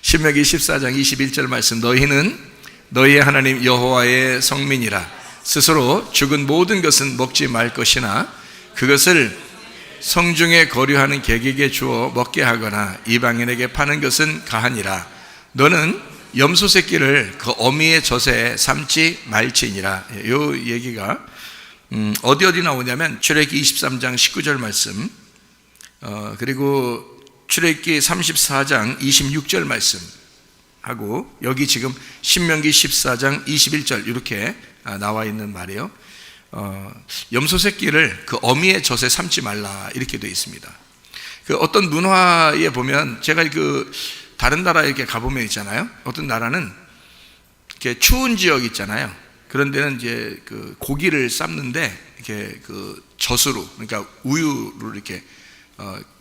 신명기 14장 21절 말씀, 너희는 너희의 하나님 여호와의 성민이라. 스스로 죽은 모든 것은 먹지 말 것이나 그것을 성중에 거류하는 객에게 주어 먹게 하거나 이방인에게 파는 것은 가하니라. 너는 염소 새끼를 그 어미의 젖에 삶지 말지니라. 이 얘기가 어디 나오냐면 출애굽기 23장 19절 말씀, 그리고 출애굽기 34장 26절 말씀 하고, 여기 지금 신명기 14장 21절 이렇게 나와 있는 말이에요. 염소 새끼를 그 어미의 젖에 삶지 말라 이렇게 되어 있습니다. 그 어떤 문화에 보면, 제가 그 다른 나라에 이렇게 가보면 있잖아요. 어떤 나라는 이렇게 추운 지역 있잖아요. 그런 데는 이제 그 고기를 삶는데 이렇게 그 젖으로, 그러니까 우유를 이렇게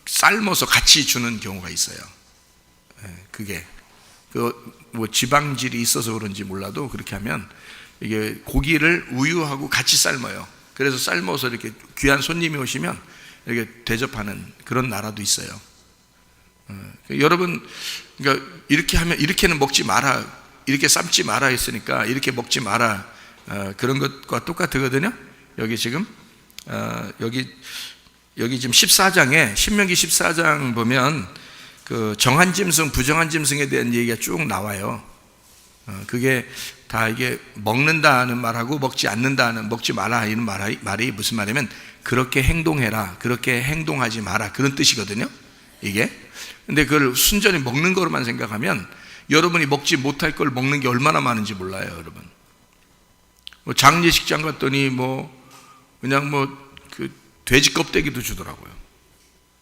삶아서 같이 주는 경우가 있어요. 그게 뭐 지방질이 있어서 그런지 몰라도 그렇게 하면 이게 고기를 우유하고 같이 삶아요. 그래서 삶아서 이렇게 귀한 손님이 오시면 이렇게 대접하는 그런 나라도 있어요. 여러분, 그러니까 이렇게 하면, 이렇게는 먹지 마라, 이렇게 삶지 마라 했으니까 이렇게 먹지 마라, 그런 것과 똑같거든요. 여기 지금 여기 지금 14장에, 신명기 14장 보면 그 정한 짐승, 부정한 짐승에 대한 얘기가 쭉 나와요. 그게 다 이게 먹는다는 말하고 먹지 않는다는, 먹지 마라 이런 말이 무슨 말이냐면 그렇게 행동해라, 그렇게 행동하지 마라, 그런 뜻이거든요, 이게. 근데 그걸 순전히 먹는 거로만 생각하면 여러분이 먹지 못할 걸 먹는 게 얼마나 많은지 몰라요, 여러분. 뭐 장례식장 갔더니 그냥 그 돼지 껍데기도 주더라고요.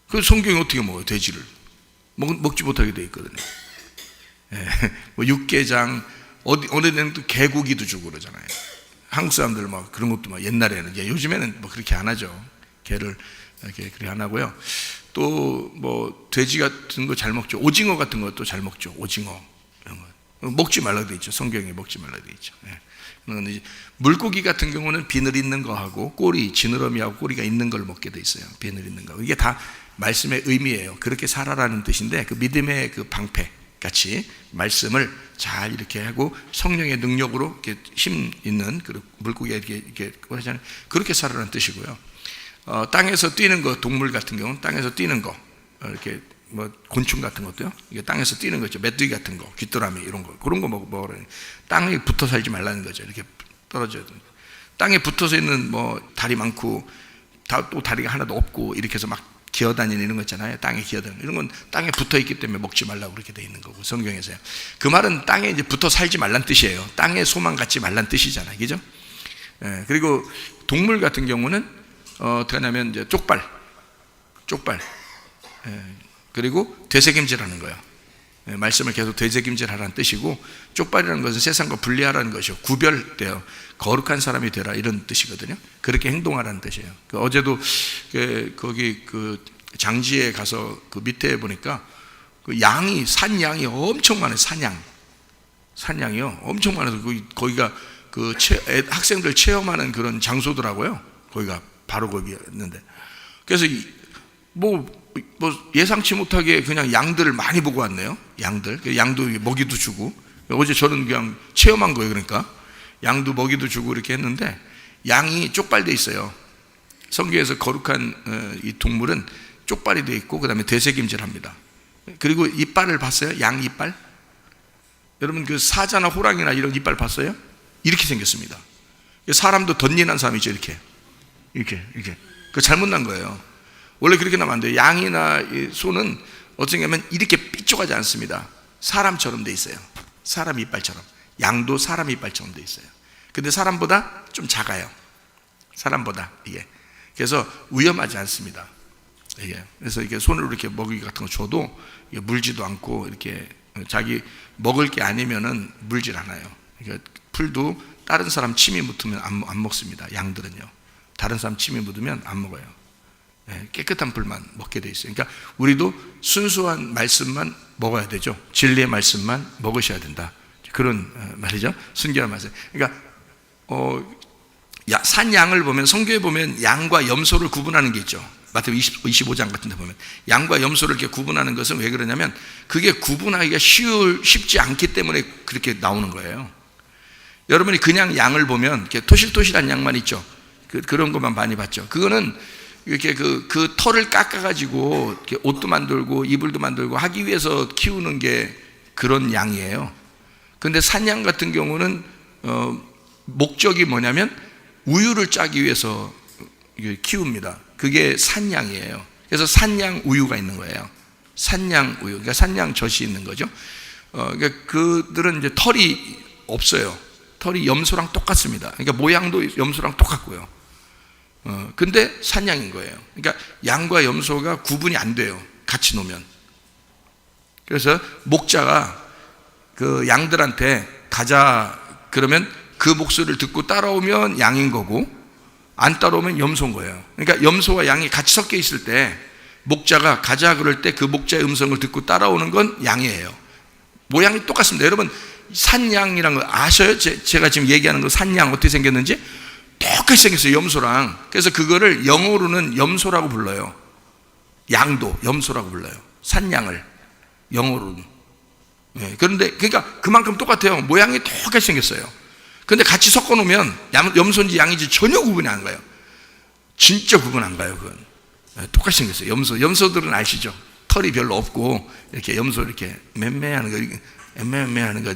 그 성경이 어떻게 먹어요, 돼지를? 먹지 못하게 돼 있거든요. 뭐 육개장, 어느 데는 또 개고기도 주고 그러잖아요. 한국 사람들 막 그런 것도 막 옛날에는, 이제 요즘에는 뭐 그렇게 안 하죠. 개를 이렇게 그렇게 안 하고요. 또 뭐 돼지 같은 거 잘 먹죠. 오징어 같은 것도 잘 먹죠. 오징어 이런 거 먹지 말라고 돼 있죠. 성경에 먹지 말라고 돼 있죠. 물고기 같은 경우는 비늘 있는 거 하고 꼬리, 지느러미하고 꼬리가 있는 걸 먹게 돼 있어요. 비늘 있는 거. 이게 다 말씀의 의미예요. 그렇게 살아라는 뜻인데, 그 믿음의 그 방패 같이 말씀을 잘 이렇게 하고 성령의 능력으로 이렇게 힘 있는 그 물고기가 이렇게 하잖아요. 그렇게 살아라는 뜻이고요. 땅에서 뛰는 거, 동물 같은 경우는 땅에서 뛰는 거, 이렇게 뭐 곤충 같은 것도요. 이게 땅에서 뛰는 거죠. 메뚜기 같은 거, 귀뚜라미 이런 거, 그런 거 먹으라는. 땅에 붙어 살지 말라는 거죠. 이렇게 떨어져야 됩니다. 땅에 붙어서 있는 뭐 다리 많고 또 다리가 하나도 없고 이렇게 해서 막 기어다니는 이런 거 있잖아요. 땅에 기어다니는 이런 건 땅에 붙어 있기 때문에 먹지 말라고 그렇게 돼 있는 거고, 성경에서요. 그 말은 땅에 이제 붙어 살지 말란 뜻이에요. 땅에 소망 갖지 말란 뜻이잖아요, 그죠? 그리고 동물 같은 경우는 어떻게 하냐면 이제 쪽발, 그리고 되새김질하는 거예요. 말씀을 계속 되새김질하라는 뜻이고, 쪽발이라는 것은 세상과 분리하라는 것이요, 구별되어 거룩한 사람이 되라 이런 뜻이거든요. 그렇게 행동하라는 뜻이에요. 어제도 거기 그 장지에 가서 그 밑에 보니까 그 산양이 엄청 많아요. 산양이요, 엄청 많아서 거기가 그 학생들 체험하는 그런 장소더라고요. 거기가 바로 거기였는데, 그래서 뭐 예상치 못하게 그냥 양들을 많이 보고 왔네요. 양도 먹이도 주고, 어제 저는 그냥 체험한 거예요. 그러니까 양도 먹이도 주고 이렇게 했는데, 양이 쪽발돼 있어요. 성경에서 거룩한 이 동물은 쪽발이 돼 있고, 그 다음에 되새김질합니다. 그리고 이빨을 봤어요? 양 이빨? 여러분 그 사자나 호랑이나 이런 이빨 봤어요? 이렇게 생겼습니다. 사람도 덧니난 사람이죠. 이렇게 그 잘못 난 거예요. 원래 그렇게 나면 안 돼요. 양이나 소는 어떻게 하면 이렇게 삐죽하지 않습니다. 사람처럼 돼 있어요. 사람 이빨처럼. 양도 사람 이빨처럼 돼 있어요. 근데 사람보다 좀 작아요. 사람보다 이게. 그래서 위험하지 않습니다. 이게. 그래서 이렇게 손으로 이렇게 먹이 같은 거 줘도 이게 물지도 않고, 이렇게 자기 먹을 게 아니면은 물질 않아요. 그러니까 풀도 다른 사람 침이 묻으면 안 먹습니다. 양들은요. 다른 사람 침이 묻으면 안 먹어요. 깨끗한 풀만 먹게 돼 있어요. 그러니까 우리도 순수한 말씀만 먹어야 되죠. 진리의 말씀만 먹으셔야 된다. 그런 말이죠. 순결한 말씀. 그러니까 산 양을 보면, 성경에 보면 양과 염소를 구분하는 게 있죠. 마태복음 25장 같은 데 보면 양과 염소를 이렇게 구분하는 것은 왜 그러냐면 그게 구분하기가 쉽지 않기 때문에 그렇게 나오는 거예요. 여러분이 그냥 양을 보면 이렇게 토실토실한 양만 있죠. 그런 것만 많이 봤죠. 그거는 이렇게 그 털을 깎아가지고 이렇게 옷도 만들고 이불도 만들고 하기 위해서 키우는 게 그런 양이에요. 근데 산양 같은 경우는 목적이 뭐냐면 우유를 짜기 위해서 키웁니다. 그게 산양이에요. 그래서 산양 우유가 있는 거예요. 산양 우유, 그러니까 산양 젖이 있는 거죠. 그러니까 그들은 이제 털이 없어요. 털이 염소랑 똑같습니다. 그러니까 모양도 염소랑 똑같고요. 근데 산양인 거예요. 그러니까 양과 염소가 구분이 안 돼요. 같이 놓으면. 그래서 목자가 그 양들한테 가자 그러면 그 목소리를 듣고 따라오면 양인 거고 안 따라오면 염소인 거예요. 그러니까 염소와 양이 같이 섞여 있을 때 목자가 가자 그럴 때 그 목자의 음성을 듣고 따라오는 건 양이에요. 모양이 똑같습니다. 여러분 산양이란 거 아셔요? 제가 지금 얘기하는 거 산양 어떻게 생겼는지? 똑같이 생겼어요. 염소랑. 그래서 그거를 영어로는 염소라고 불러요. 양도 염소라고 불러요. 산양을 영어로는. 네, 그런데 그러니까 그만큼 똑같아요. 모양이 똑같이 생겼어요. 근데 같이 섞어 놓으면 염소인지 양인지 전혀 구분이 안 가요. 진짜 구분 안 가요. 그건. 네, 똑같이 생겼어요. 염소들은 아시죠? 털이 별로 없고 이렇게 염소 이렇게 맴매하는 거, 맴매하는 거.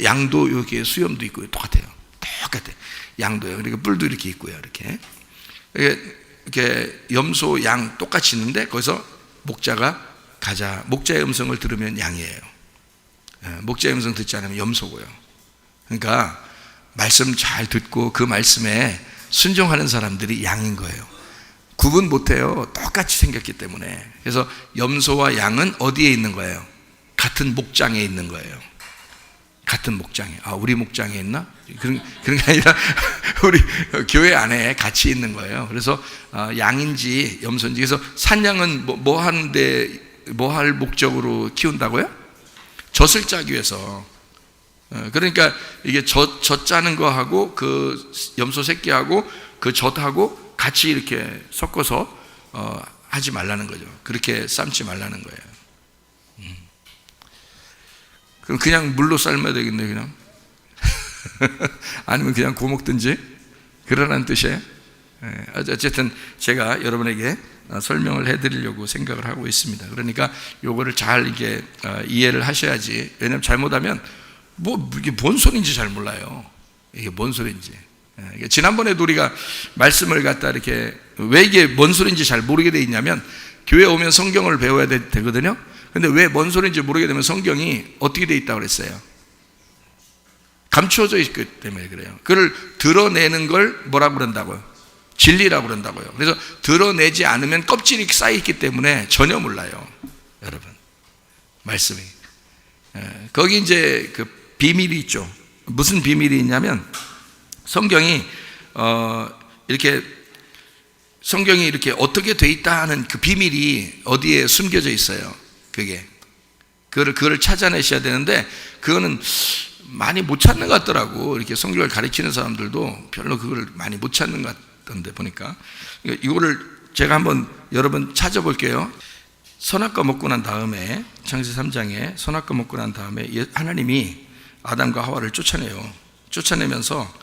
양도 이렇게 수염도 있고 똑같아요. 똑같아요. 양도요. 그러니까 뿔도 이렇게 있고요. 이렇게 염소, 양 똑같이 있는데 거기서 목자가 가자. 목자의 음성을 들으면 양이에요. 목자의 음성 듣지 않으면 염소고요. 그러니까 말씀 잘 듣고 그 말씀에 순종하는 사람들이 양인 거예요. 구분 못해요. 똑같이 생겼기 때문에. 그래서 염소와 양은 어디에 있는 거예요? 같은 목장에 있는 거예요. 같은 목장에. 아, 우리 목장에 있나? 그런 게 아니라 우리 교회 안에 같이 있는 거예요. 그래서 양인지 염소인지. 그래서 산양은 뭐 하는데 뭐 할 목적으로 키운다고요? 젖을 짜기 위해서. 그러니까 이게 젖 짜는 거하고 그 염소 새끼하고 그 젖하고 같이 이렇게 섞어서 하지 말라는 거죠. 그렇게 삶지 말라는 거예요. 그럼 그냥 물로 삶아야 되겠네, 그냥. 아니면 그냥 구워 먹든지 그러라는 뜻이에요. 어쨌든 제가 여러분에게 설명을 해드리려고 생각을 하고 있습니다. 그러니까 요거를 잘 이게 이해를 하셔야지. 왜냐하면 잘못하면 이게 뭔 소리인지 잘 몰라요. 이게 뭔 소리인지. 지난번에도 우리가 말씀을 갖다 이렇게 왜 이게 뭔 소리인지 잘 모르게 돼 있냐면 교회 오면 성경을 배워야 되거든요. 근데 왜 뭔 소리인지 모르게 되면 성경이 어떻게 돼 있다고 그랬어요? 감추어져 있기 때문에 그래요. 그걸 드러내는 걸 뭐라고 그런다고요? 진리라고 그런다고요. 그래서 드러내지 않으면 껍질이 쌓여있기 때문에 전혀 몰라요. 여러분 말씀이 거기 이제 그 비밀이 있죠. 무슨 비밀이 있냐면 성경이 이렇게 어떻게 돼 있다 하는 그 비밀이 어디에 숨겨져 있어요. 그거를 찾아내셔야 되는데 그거는 많이 못 찾는 것 같더라고. 이렇게 성경을 가르치는 사람들도 별로 그걸 많이 못 찾는 것 같던데 보니까 이거를 제가 한번 여러분 찾아볼게요. 선악과 먹고 난 다음에 창세기 3장에 선악과 먹고 난 다음에 하나님이 아담과 하와를 쫓아내요. 쫓아내면서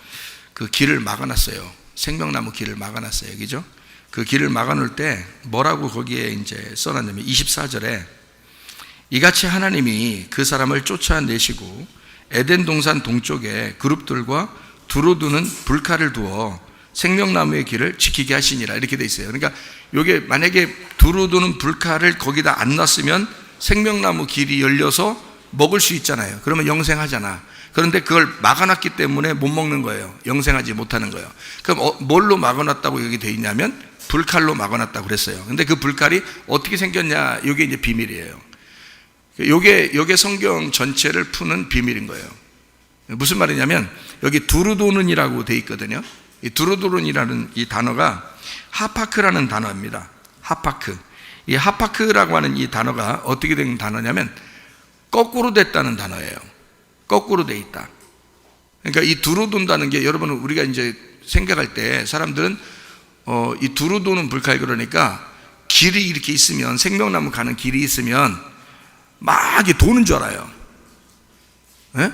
그 길을 막아놨어요. 생명나무 길을 막아놨어요. 그죠? 그 길을 막아놓을 때 뭐라고 거기에 이제 써놨냐면 24절에 이같이 하나님이 그 사람을 쫓아내시고 에덴 동산 동쪽에 그룹들과 두루두는 불칼을 두어 생명나무의 길을 지키게 하시니라 이렇게 돼 있어요. 그러니까 이게 만약에 두루두는 불칼을 거기다 안 놨으면 생명나무 길이 열려서 먹을 수 있잖아요. 그러면 영생하잖아. 그런데 그걸 막아놨기 때문에 못 먹는 거예요. 영생하지 못하는 거예요. 그럼 뭘로 막아놨다고 여기 돼 있냐면 불칼로 막아놨다고 그랬어요. 근데 그 불칼이 어떻게 생겼냐? 이게 이제 비밀이에요. 요게 성경 전체를 푸는 비밀인 거예요. 무슨 말이냐면 여기 두루도는이라고 돼 있거든요. 이 두루도는이라는 이 단어가 하파크라는 단어입니다. 하파크. 이 하파크라고 하는 이 단어가 어떻게 된 단어냐면 거꾸로 됐다는 단어예요. 거꾸로 돼 있다. 그러니까 이 두루돈다는 게 여러분 우리가 이제 생각할 때 사람들은 이 두루 도는 불칼 그러니까 길이 이렇게 있으면 생명나무 가는 길이 있으면 막 이렇게 도는 줄 알아요. 예?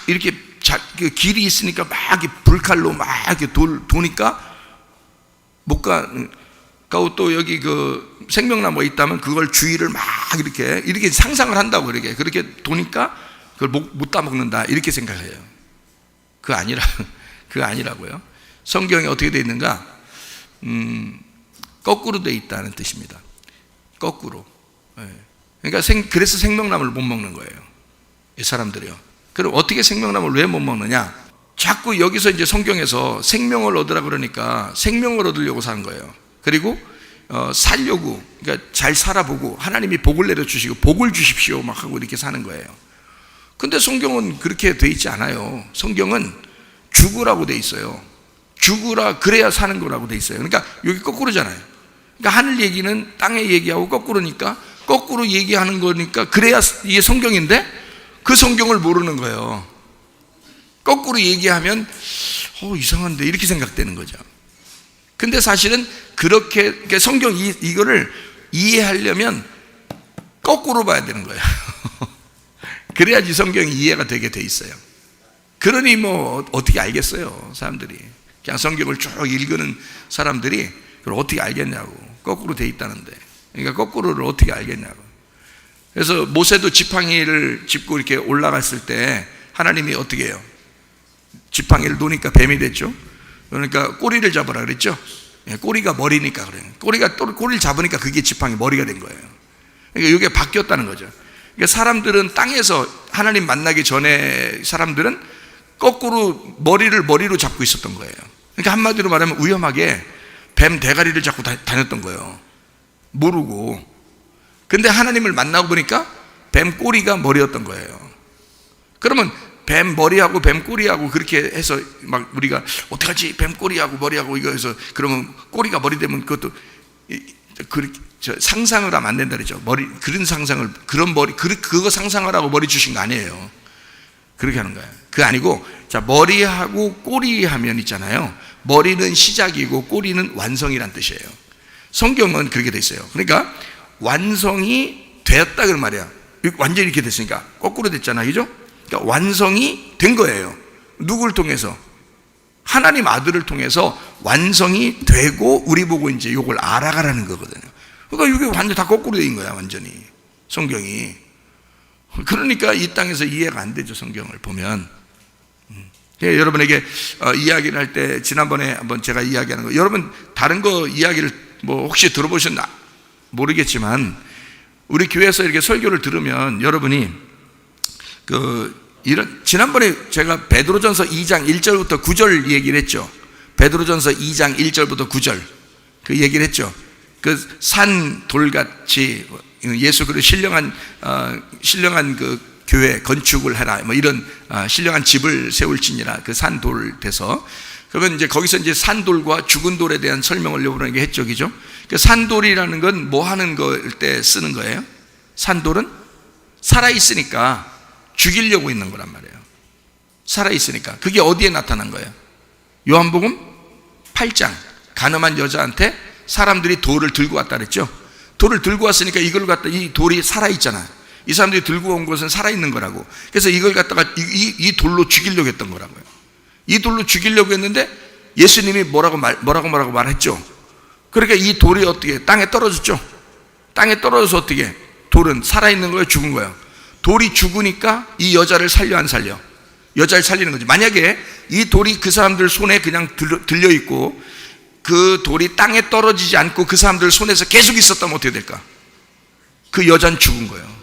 이렇게 그 길이 있으니까 막 이렇게 불칼로 막 이렇게 도니까 못 가고 또 여기 그 생명나무가 있다면 그걸 주위를 막 이렇게 상상을 한다고 그렇게 도니까 그걸 못 따먹는다 이렇게 생각해요. 그거 아니라고요. 성경에 어떻게 되어 있는가? 거꾸로 되어 있다는 뜻입니다. 거꾸로. 그러니까 그래서 생명나무를 못 먹는 거예요. 이 사람들이요. 그럼 어떻게 생명나무를 왜 못 먹느냐? 자꾸 여기서 이제 성경에서 생명을 얻으라 그러니까 생명을 얻으려고 사는 거예요. 그리고 살려고, 그러니까 잘 살아보고 하나님이 복을 내려주시고 복을 주십시오 막 하고 이렇게 사는 거예요. 근데 성경은 그렇게 돼 있지 않아요. 성경은 죽으라고 돼 있어요. 죽으라 그래야 사는 거라고 돼 있어요. 그러니까 여기 거꾸로잖아요. 그러니까 하늘 얘기는 땅의 얘기하고 거꾸로니까 거꾸로 얘기하는 거니까 그래야 이게 성경인데 그 성경을 모르는 거예요. 거꾸로 얘기하면 이상한데 이렇게 생각되는 거죠. 근데 사실은 그렇게 성경 이거를 이해하려면 거꾸로 봐야 되는 거예요. 그래야지 성경이 이해가 되게 돼 있어요. 그러니 뭐 어떻게 알겠어요, 사람들이. 그냥 성경을 쭉 읽는 사람들이 그걸 어떻게 알겠냐고. 거꾸로 돼 있다는데. 그러니까 거꾸로를 어떻게 알겠냐고. 그래서 모세도 지팡이를 짚고 이렇게 올라갔을 때 하나님이 어떻게 해요? 지팡이를 놓으니까 뱀이 됐죠. 그러니까 꼬리를 잡으라 그랬죠. 꼬리가 머리니까 그래요. 꼬리를 잡으니까 그게 지팡이 머리가 된 거예요. 그러니까 이게 바뀌었다는 거죠. 그러니까 사람들은 땅에서 하나님 만나기 전에 사람들은 거꾸로 머리로 잡고 있었던 거예요. 그러니까 한마디로 말하면 위험하게 뱀 대가리를 잡고 다녔던 거예요. 모르고. 근데 하나님을 만나고 보니까 뱀 꼬리가 머리였던 거예요. 그러면 뱀 머리하고 뱀 꼬리하고 그렇게 해서 막 우리가 어떡하지? 뱀 꼬리하고 머리하고 이거 해서 그러면 꼬리가 머리 되면 그것도 상상을 하면 안 된다 그랬죠. 그런 상상을, 그런 머리, 그거 상상하라고 머리 주신 거 아니에요. 그렇게 하는 거예요. 그게 아니고, 자, 머리하고 꼬리 하면 있잖아요. 머리는 시작이고 꼬리는 완성이란 뜻이에요. 성경은 그렇게 돼 있어요. 그러니까 완성이 되었다 그런 말이야. 완전히 이렇게 됐으니까 거꾸로 됐잖아, 그죠? 그러니까 완성이 된 거예요. 누구를 통해서? 하나님 아들을 통해서 완성이 되고 우리 보고 이제 이걸 알아가라는 거거든요. 그러니까 이게 완전 다 거꾸로 된 거야, 완전히 성경이. 그러니까 이 땅에서 이해가 안 되죠, 성경을 보면. 여러분에게 이야기를 할 때 지난번에 한번 제가 이야기하는 거, 여러분 다른 거 이야기를 뭐 혹시 들어보셨나 모르겠지만 우리 교회에서 이렇게 설교를 들으면 여러분이 지난번에 제가 베드로전서 2장 1절부터 9절 얘기를 했죠. 베드로전서 2장 1절부터 9절 그 얘기를 했죠. 그 산 돌같이 예수 그리스도 신령한 그 교회 건축을 해라, 뭐 이런 신령한 집을 세울지니라, 그 산돌 돼서. 그러면 이제 거기서 이제 산돌과 죽은 돌에 대한 설명을 여러분에게 했죠, 그죠? 그 산돌이라는 건 뭐 하는 걸 때 쓰는 거예요? 산돌은 살아 있으니까 죽이려고 있는 거란 말이에요. 살아 있으니까. 그게 어디에 나타난 거예요? 요한복음 8장 가늠한 여자한테 사람들이 돌을 들고 왔다 그랬죠. 돌을 들고 왔으니까 이걸 갖다, 이 돌이 살아 있잖아. 이 사람들이 들고 온 것은 살아있는 거라고. 그래서 이걸 갖다가 이 돌로 죽이려고 했던 거라고요. 이 돌로 죽이려고 했는데 예수님이 뭐라고 말했죠. 그러니까 이 돌이 어떻게 땅에 떨어졌죠. 땅에 떨어져서 어떻게, 돌은 살아있는 거예요, 죽은 거예요? 돌이 죽으니까 이 여자를 살려 안 살려? 여자를 살리는 거지. 만약에 이 돌이 그 사람들 손에 그냥 들려있고 그 돌이 땅에 떨어지지 않고 그 사람들 손에서 계속 있었다면 어떻게 될까? 그 여자는 죽은 거예요.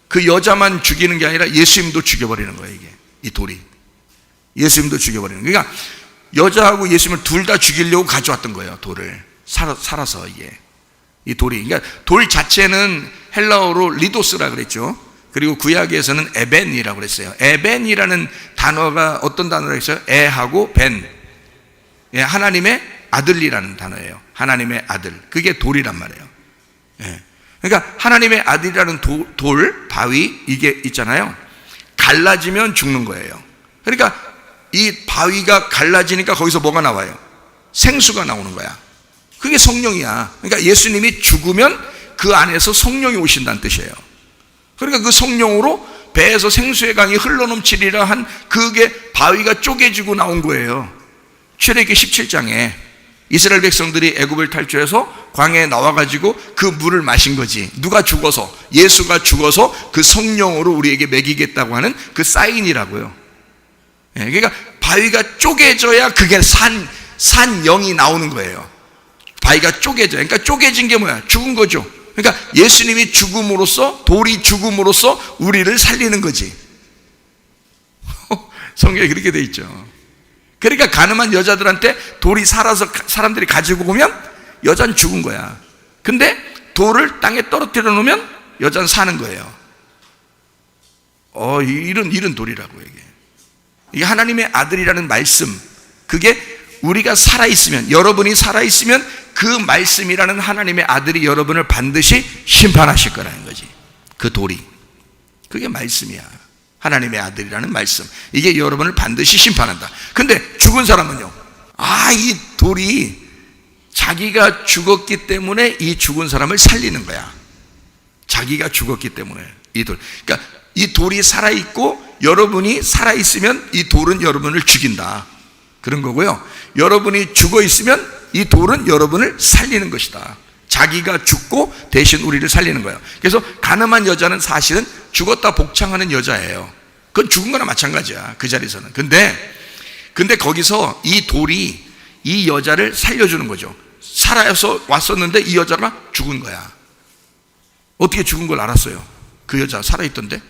그 여자만 죽이는 게 아니라 예수님도 죽여버리는 거예요, 이게. 이 돌이. 예수님도 죽여버리는 거예요. 그러니까 여자하고 예수님을 둘 다 죽이려고 가져왔던 거예요, 돌을. 살아서 이게. 이 돌이. 그러니까 돌 자체는 헬라어로 리도스라 그랬죠. 그리고 구약에서는 에벤이라고 그랬어요. 에벤이라는 단어가 어떤 단어라고 했어요? 에하고 벤. 예, 하나님의 아들이라는 단어예요. 하나님의 아들. 그게 돌이란 말이에요. 예. 그러니까 하나님의 아들이라는 돌, 바위, 이게 있잖아요. 갈라지면 죽는 거예요. 그러니까 이 바위가 갈라지니까 거기서 뭐가 나와요? 생수가 나오는 거야. 그게 성령이야. 그러니까 예수님이 죽으면 그 안에서 성령이 오신다는 뜻이에요. 그러니까 그 성령으로 배에서 생수의 강이 흘러넘치리라 한 그게 바위가 쪼개지고 나온 거예요. 출애굽기 17장에 이스라엘 백성들이 애굽을 탈출해서 광야에 나와가지고 그 물을 마신 거지. 누가 죽어서, 예수가 죽어서 그 성령으로 우리에게 먹이겠다고 하는 그 사인이라고요. 그러니까 바위가 쪼개져야 그게 산영이 나오는 거예요. 바위가 쪼개져. 그러니까 쪼개진 게 뭐야? 죽은 거죠. 그러니까 예수님이 죽음으로써, 돌이 죽음으로써 우리를 살리는 거지. 성경에 그렇게 돼 있죠. 그러니까 가늠한 여자들한테 돌이 살아서 사람들이 가지고 오면 여자는 죽은 거야. 근데 돌을 땅에 떨어뜨려 놓으면 여자는 사는 거예요. 이런 돌이라고 이게 하나님의 아들이라는 말씀, 그게 우리가 살아있으면, 여러분이 살아있으면 그 말씀이라는 하나님의 아들이 여러분을 반드시 심판하실 거라는 거지. 그 돌이, 그게 말씀이야. 하나님의 아들이라는 말씀, 이게 여러분을 반드시 심판한다. 근데 죽은 사람은요, 이 돌이 자기가 죽었기 때문에 이 죽은 사람을 살리는 거야. 자기가 죽었기 때문에 이 돌, 그러니까 이 돌이 살아있고 여러분이 살아있으면 이 돌은 여러분을 죽인다, 그런 거고요. 여러분이 죽어있으면 이 돌은 여러분을 살리는 것이다. 자기가 죽고 대신 우리를 살리는 거예요. 그래서 가늠한 여자는 사실은 죽었다 복창하는 여자예요. 그건 죽은 거나 마찬가지야, 그 자리에서는. 근데 거기서 이 돌이 이 여자를 살려주는 거죠. 살아서 왔었는데 이 여자가 죽은 거야. 어떻게 죽은 걸 알았어요? 그 여자 살아있던데?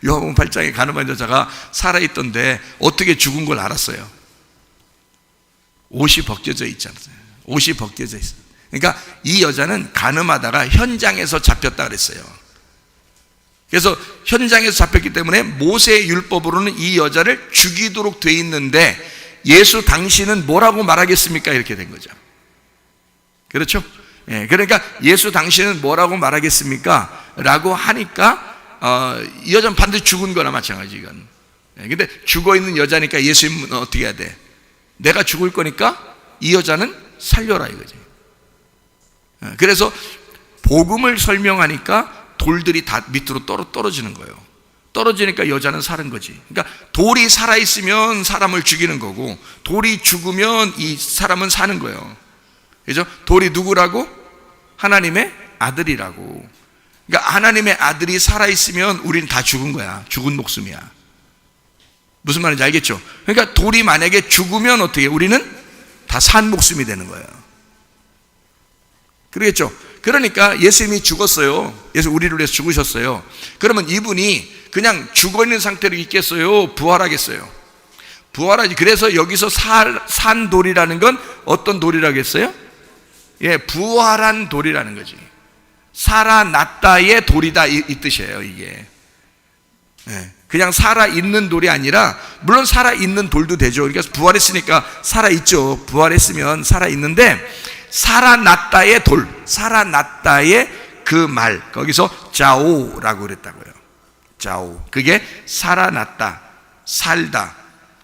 요한복음 8장에 가늠한 여자가 살아있던데 어떻게 죽은 걸 알았어요? 옷이 벗겨져 있잖아요. 옷이 벗겨져 있어요. 그러니까 이 여자는 가늠하다가 현장에서 잡혔다 그랬어요. 그래서 현장에서 잡혔기 때문에 모세의 율법으로는 이 여자를 죽이도록 돼 있는데, 예수 당신은 뭐라고 말하겠습니까? 이렇게 된 거죠. 그렇죠? 그러니까 예수 당신은 뭐라고 말하겠습니까? 라고 하니까 이 여자는 반드시 죽은 거나 마찬가지, 이건. 근데 죽어 있는 여자니까 예수님은 어떻게 해야 돼? 내가 죽을 거니까 이 여자는 살려라, 이거지. 그래서 복음을 설명하니까 돌들이 다 밑으로 떨어지는 거예요. 떨어지니까 여자는 사는 거지. 그러니까 돌이 살아있으면 사람을 죽이는 거고, 돌이 죽으면 이 사람은 사는 거예요. 그죠? 돌이 누구라고? 하나님의 아들이라고. 그러니까 하나님의 아들이 살아있으면 우리는 다 죽은 거야. 죽은 목숨이야. 무슨 말인지 알겠죠? 그러니까 돌이 만약에 죽으면 어떻게? 우리는 다 산 목숨이 되는 거예요. 그러겠죠? 그러니까 예수님이 죽었어요. 예수 우리를 위해서 죽으셨어요. 그러면 이분이 그냥 죽어 있는 상태로 있겠어요? 부활하겠어요? 부활하지. 그래서 여기서 산 돌이라는 건 어떤 돌이라고 했어요? 부활한 돌이라는 거지. 살아났다의 돌이다, 이 뜻이에요, 이게. 그냥 살아있는 돌이 아니라, 물론 살아있는 돌도 되죠. 그러니까 부활했으니까 살아있죠. 부활했으면 살아있는데, 살아났다의 돌, 살아났다의 그 말, 거기서 자오라고 그랬다고요. 자오. 그게 살아났다, 살다,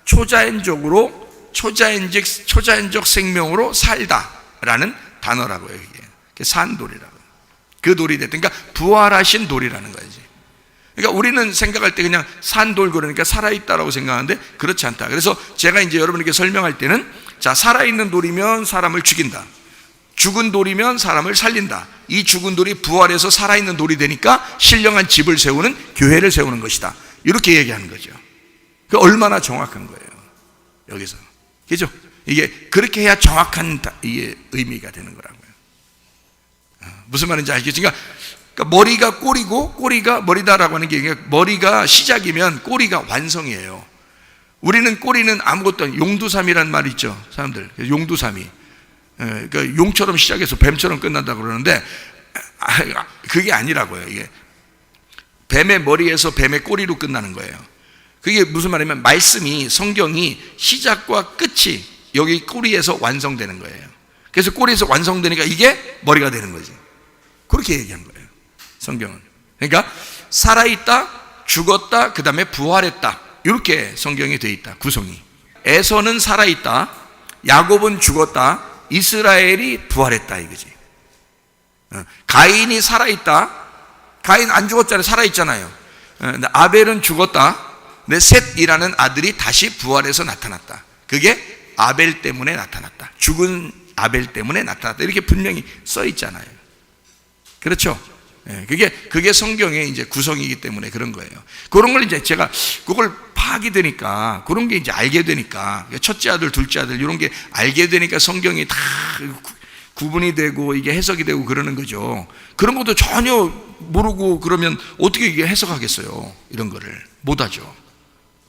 초자연적 생명으로 살다라는 단어라고요. 이게 산돌이라고. 그 돌이 됐다. 그러니까 부활하신 돌이라는 거지. 그러니까 우리는 생각할 때 그냥 산돌, 그러니까 살아있다라고 생각하는데 그렇지 않다. 그래서 제가 이제 여러분에게 설명할 때는, 자, 살아있는 돌이면 사람을 죽인다, 죽은 돌이면 사람을 살린다. 이 죽은 돌이 부활해서 살아있는 돌이 되니까 신령한 집을 세우는, 교회를 세우는 것이다, 이렇게 얘기하는 거죠. 그 얼마나 정확한 거예요, 여기서. 그죠? 이게 그렇게 해야 정확한 이게 의미가 되는 거라고요. 무슨 말인지 알겠죠? 그러니까 머리가 꼬리고 꼬리가 머리다라고 하는 게, 머리가 시작이면 꼬리가 완성이에요. 우리는 꼬리는 아무것도 아니에요. 용두삼이라는 말이 있죠, 사람들. 용두삼이. 그러니까 용처럼 시작해서 뱀처럼 끝난다고 그러는데, 그게 아니라고요. 이게 뱀의 머리에서 뱀의 꼬리로 끝나는 거예요. 그게 무슨 말이냐면, 말씀이, 성경이 시작과 끝이 여기 꼬리에서 완성되는 거예요. 그래서 꼬리에서 완성되니까 이게 머리가 되는 거지. 그렇게 얘기한 거예요, 성경은. 그러니까 살아있다, 죽었다, 그 다음에 부활했다, 이렇게 성경에 되어 있다, 구성이. 에서는 살아있다, 야곱은 죽었다, 이스라엘이 부활했다 이거지. 가인이 살아있다, 가인 안 죽었잖아요. 살아있잖아요. 아벨은 죽었다, 근데 셋이라는 아들이 다시 부활해서 나타났다. 그게 아벨 때문에 나타났다, 죽은 아벨 때문에 나타났다, 이렇게 분명히 써 있잖아요. 그렇죠? 그게 성경의 이제 구성이기 때문에 그런 거예요. 그런 걸 이제 제가 그걸 파악이 되니까, 그런 게 이제 알게 되니까, 첫째 아들, 둘째 아들 이런 게 알게 되니까 성경이 다 구분이 되고 이게 해석이 되고 그러는 거죠. 그런 것도 전혀 모르고 그러면 어떻게 이게 해석하겠어요? 이런 거를 못하죠.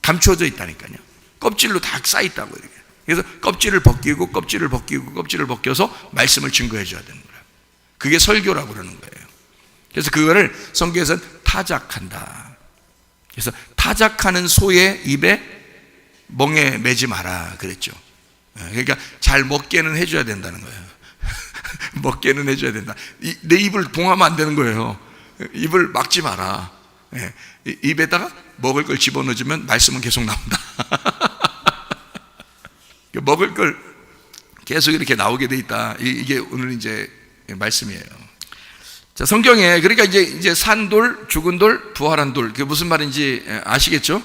감추어져 있다니까요. 껍질로 다 쌓여있다고 이렇게. 그래서 껍질을 벗기고 껍질을 벗기고 껍질을 벗겨서 말씀을 증거해 줘야 되는 거예요. 그게 설교라고 그러는 거예요. 그래서 그거를 성경에서는 타작한다. 그래서 타작하는 소의 입에 멍에 매지 마라 그랬죠. 그러니까 잘 먹게는 해줘야 된다는 거예요. 먹게는 해줘야 된다. 내 입을 봉하면 안 되는 거예요. 입을 막지 마라. 입에다가 먹을 걸 집어넣어주면 말씀은 계속 나온다. 먹을 걸 계속 이렇게 나오게 돼 있다. 이게 오늘 이제 말씀이에요. 자, 성경에 그러니까 이제 산 돌, 죽은 돌, 부활한 돌, 그게 무슨 말인지 아시겠죠?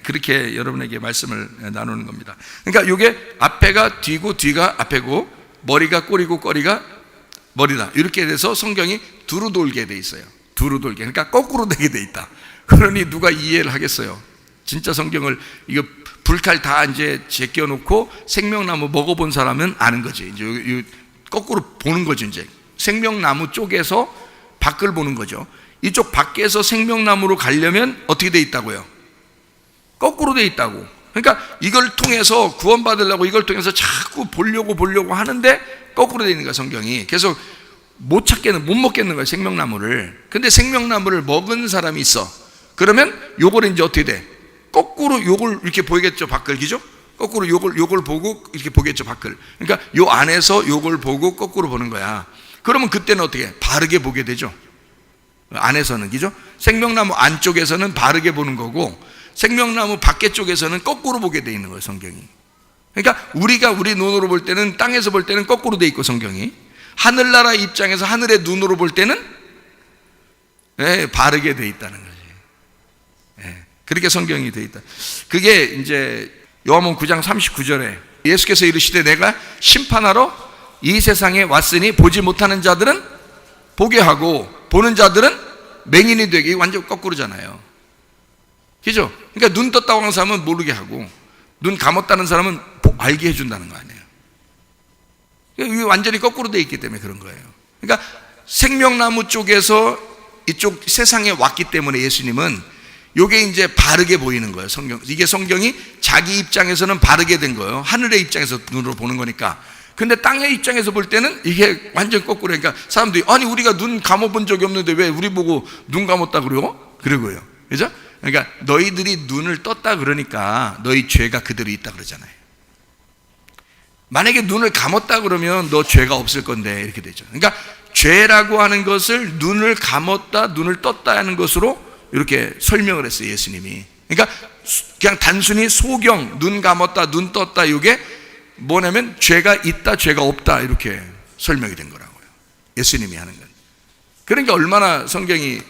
그렇게 여러분에게 말씀을 나누는 겁니다. 그러니까 이게 앞에가 뒤고 뒤가 앞에고 머리가 꼬리고 꼬리가 머리다, 이렇게 돼서 성경이 두루 돌게 돼 있어요. 두루 돌게, 그러니까 거꾸로 되게 돼 있다. 그러니 누가 이해를 하겠어요? 진짜 성경을 이거 불칼 다 이제 제껴놓고 생명나무 먹어본 사람은 아는 거지. 이제 거꾸로 보는 거죠. 이제 생명나무 쪽에서 밖을 보는 거죠. 이쪽 밖에서 생명나무로 가려면 어떻게 돼 있다고요? 거꾸로 돼 있다고. 그러니까 이걸 통해서 구원받으려고 이걸 통해서 자꾸 보려고 하는데 거꾸로 돼 있는 거야, 성경이. 계속 못 먹겠는 거야, 생명나무를. 근데 생명나무를 먹은 사람이 있어. 그러면 요걸 이제 어떻게 돼? 거꾸로 요걸 이렇게 보이겠죠, 밖을. 그죠? 거꾸로 요걸 보고 이렇게 보겠죠, 밖을. 그러니까 요 안에서 요걸 보고 거꾸로 보는 거야. 그러면 그때는 어떻게? 바르게 보게 되죠. 안에서는, 그죠? 생명나무 안쪽에서는 바르게 보는 거고, 생명나무 밖에 쪽에서는 거꾸로 보게 돼 있는 거예요, 성경이. 그러니까 우리가 우리 눈으로 볼 때는, 땅에서 볼 때는 거꾸로 돼 있고, 성경이 하늘나라 입장에서 하늘의 눈으로 볼 때는 바르게 돼 있다는 거지. 그렇게 성경이 돼 있다. 그게 이제 요한복음 9장 39절에 예수께서 이르시되 내가 심판하러 이 세상에 왔으니 보지 못하는 자들은 보게 하고 보는 자들은 맹인이 되게. 완전 거꾸로잖아요. 그죠? 그러니까 눈 떴다고 하는 사람은 모르게 하고 눈 감았다는 사람은 알게 해준다는 거 아니에요. 이게 완전히 거꾸로 돼 있기 때문에 그런 거예요. 그러니까 생명나무 쪽에서 이쪽 세상에 왔기 때문에 예수님은 요게 이제 바르게 보이는 거예요, 성경. 이게 성경이 자기 입장에서는 바르게 된 거예요. 하늘의 입장에서 눈으로 보는 거니까. 근데 땅의 입장에서 볼 때는 이게 완전 거꾸로. 그러니까 사람들이 아니 우리가 눈 감아본 적이 없는데 왜 우리 보고 눈 감았다 그러고요. 그죠? 그러니까 너희들이 눈을 떴다 그러니까 너희 죄가 그대로 있다 그러잖아요. 만약에 눈을 감았다 그러면 너 죄가 없을 건데 이렇게 되죠. 그러니까 죄라고 하는 것을 눈을 감았다, 눈을 떴다 하는 것으로 이렇게 설명을 했어요, 예수님이. 그러니까 그냥 단순히 소경, 눈 감았다, 눈 떴다, 이게 뭐냐면 죄가 있다, 죄가 없다, 이렇게 설명이 된 거라고요, 예수님이 하는 건. 그러니까 얼마나 성경이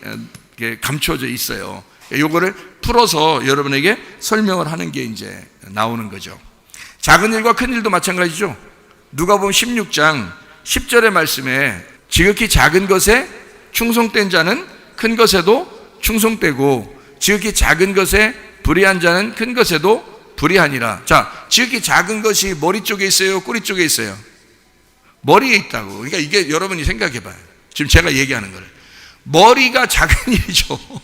감춰져 있어요. 요거를 풀어서 여러분에게 설명을 하는 게 이제 나오는 거죠. 작은 일과 큰 일도 마찬가지죠. 누가복음 16장 10절의 말씀에 지극히 작은 것에 충성된 자는 큰 것에도 충성되고 지극히 작은 것에 불의한 자는 큰 것에도 불의하니라. 자, 지극히 작은 것이 머리 쪽에 있어요, 꼬리 쪽에 있어요? 머리에 있다고. 그러니까 이게 여러분이 생각해 봐요. 지금 제가 얘기하는 거를. 머리가 작은 일이죠.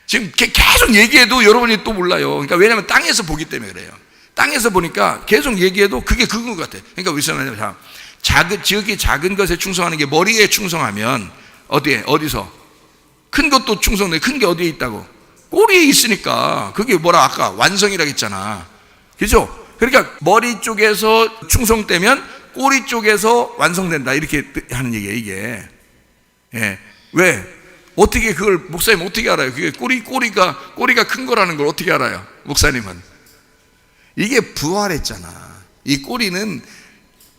지금 계속 얘기해도 여러분이 또 몰라요. 그러니까 왜냐하면 땅에서 보기 때문에 그래요. 땅에서 보니까 계속 얘기해도 그게 그건 것 같아요. 그러니까 왜 지극히 작은 것에 충성하는 게 머리에 충성하면 어디서? 큰 것도 충성돼. 큰 게 어디에 있다고? 꼬리에 있으니까. 그게 뭐라 아까 완성이라고 했잖아. 그죠? 그러니까 머리 쪽에서 충성되면 꼬리 쪽에서 완성된다, 이렇게 하는 얘기예요, 이게. 왜? 어떻게 그걸 목사님 어떻게 알아요? 그게 꼬리가 큰 거라는 걸 어떻게 알아요, 목사님은? 이게 부활했잖아. 이 꼬리는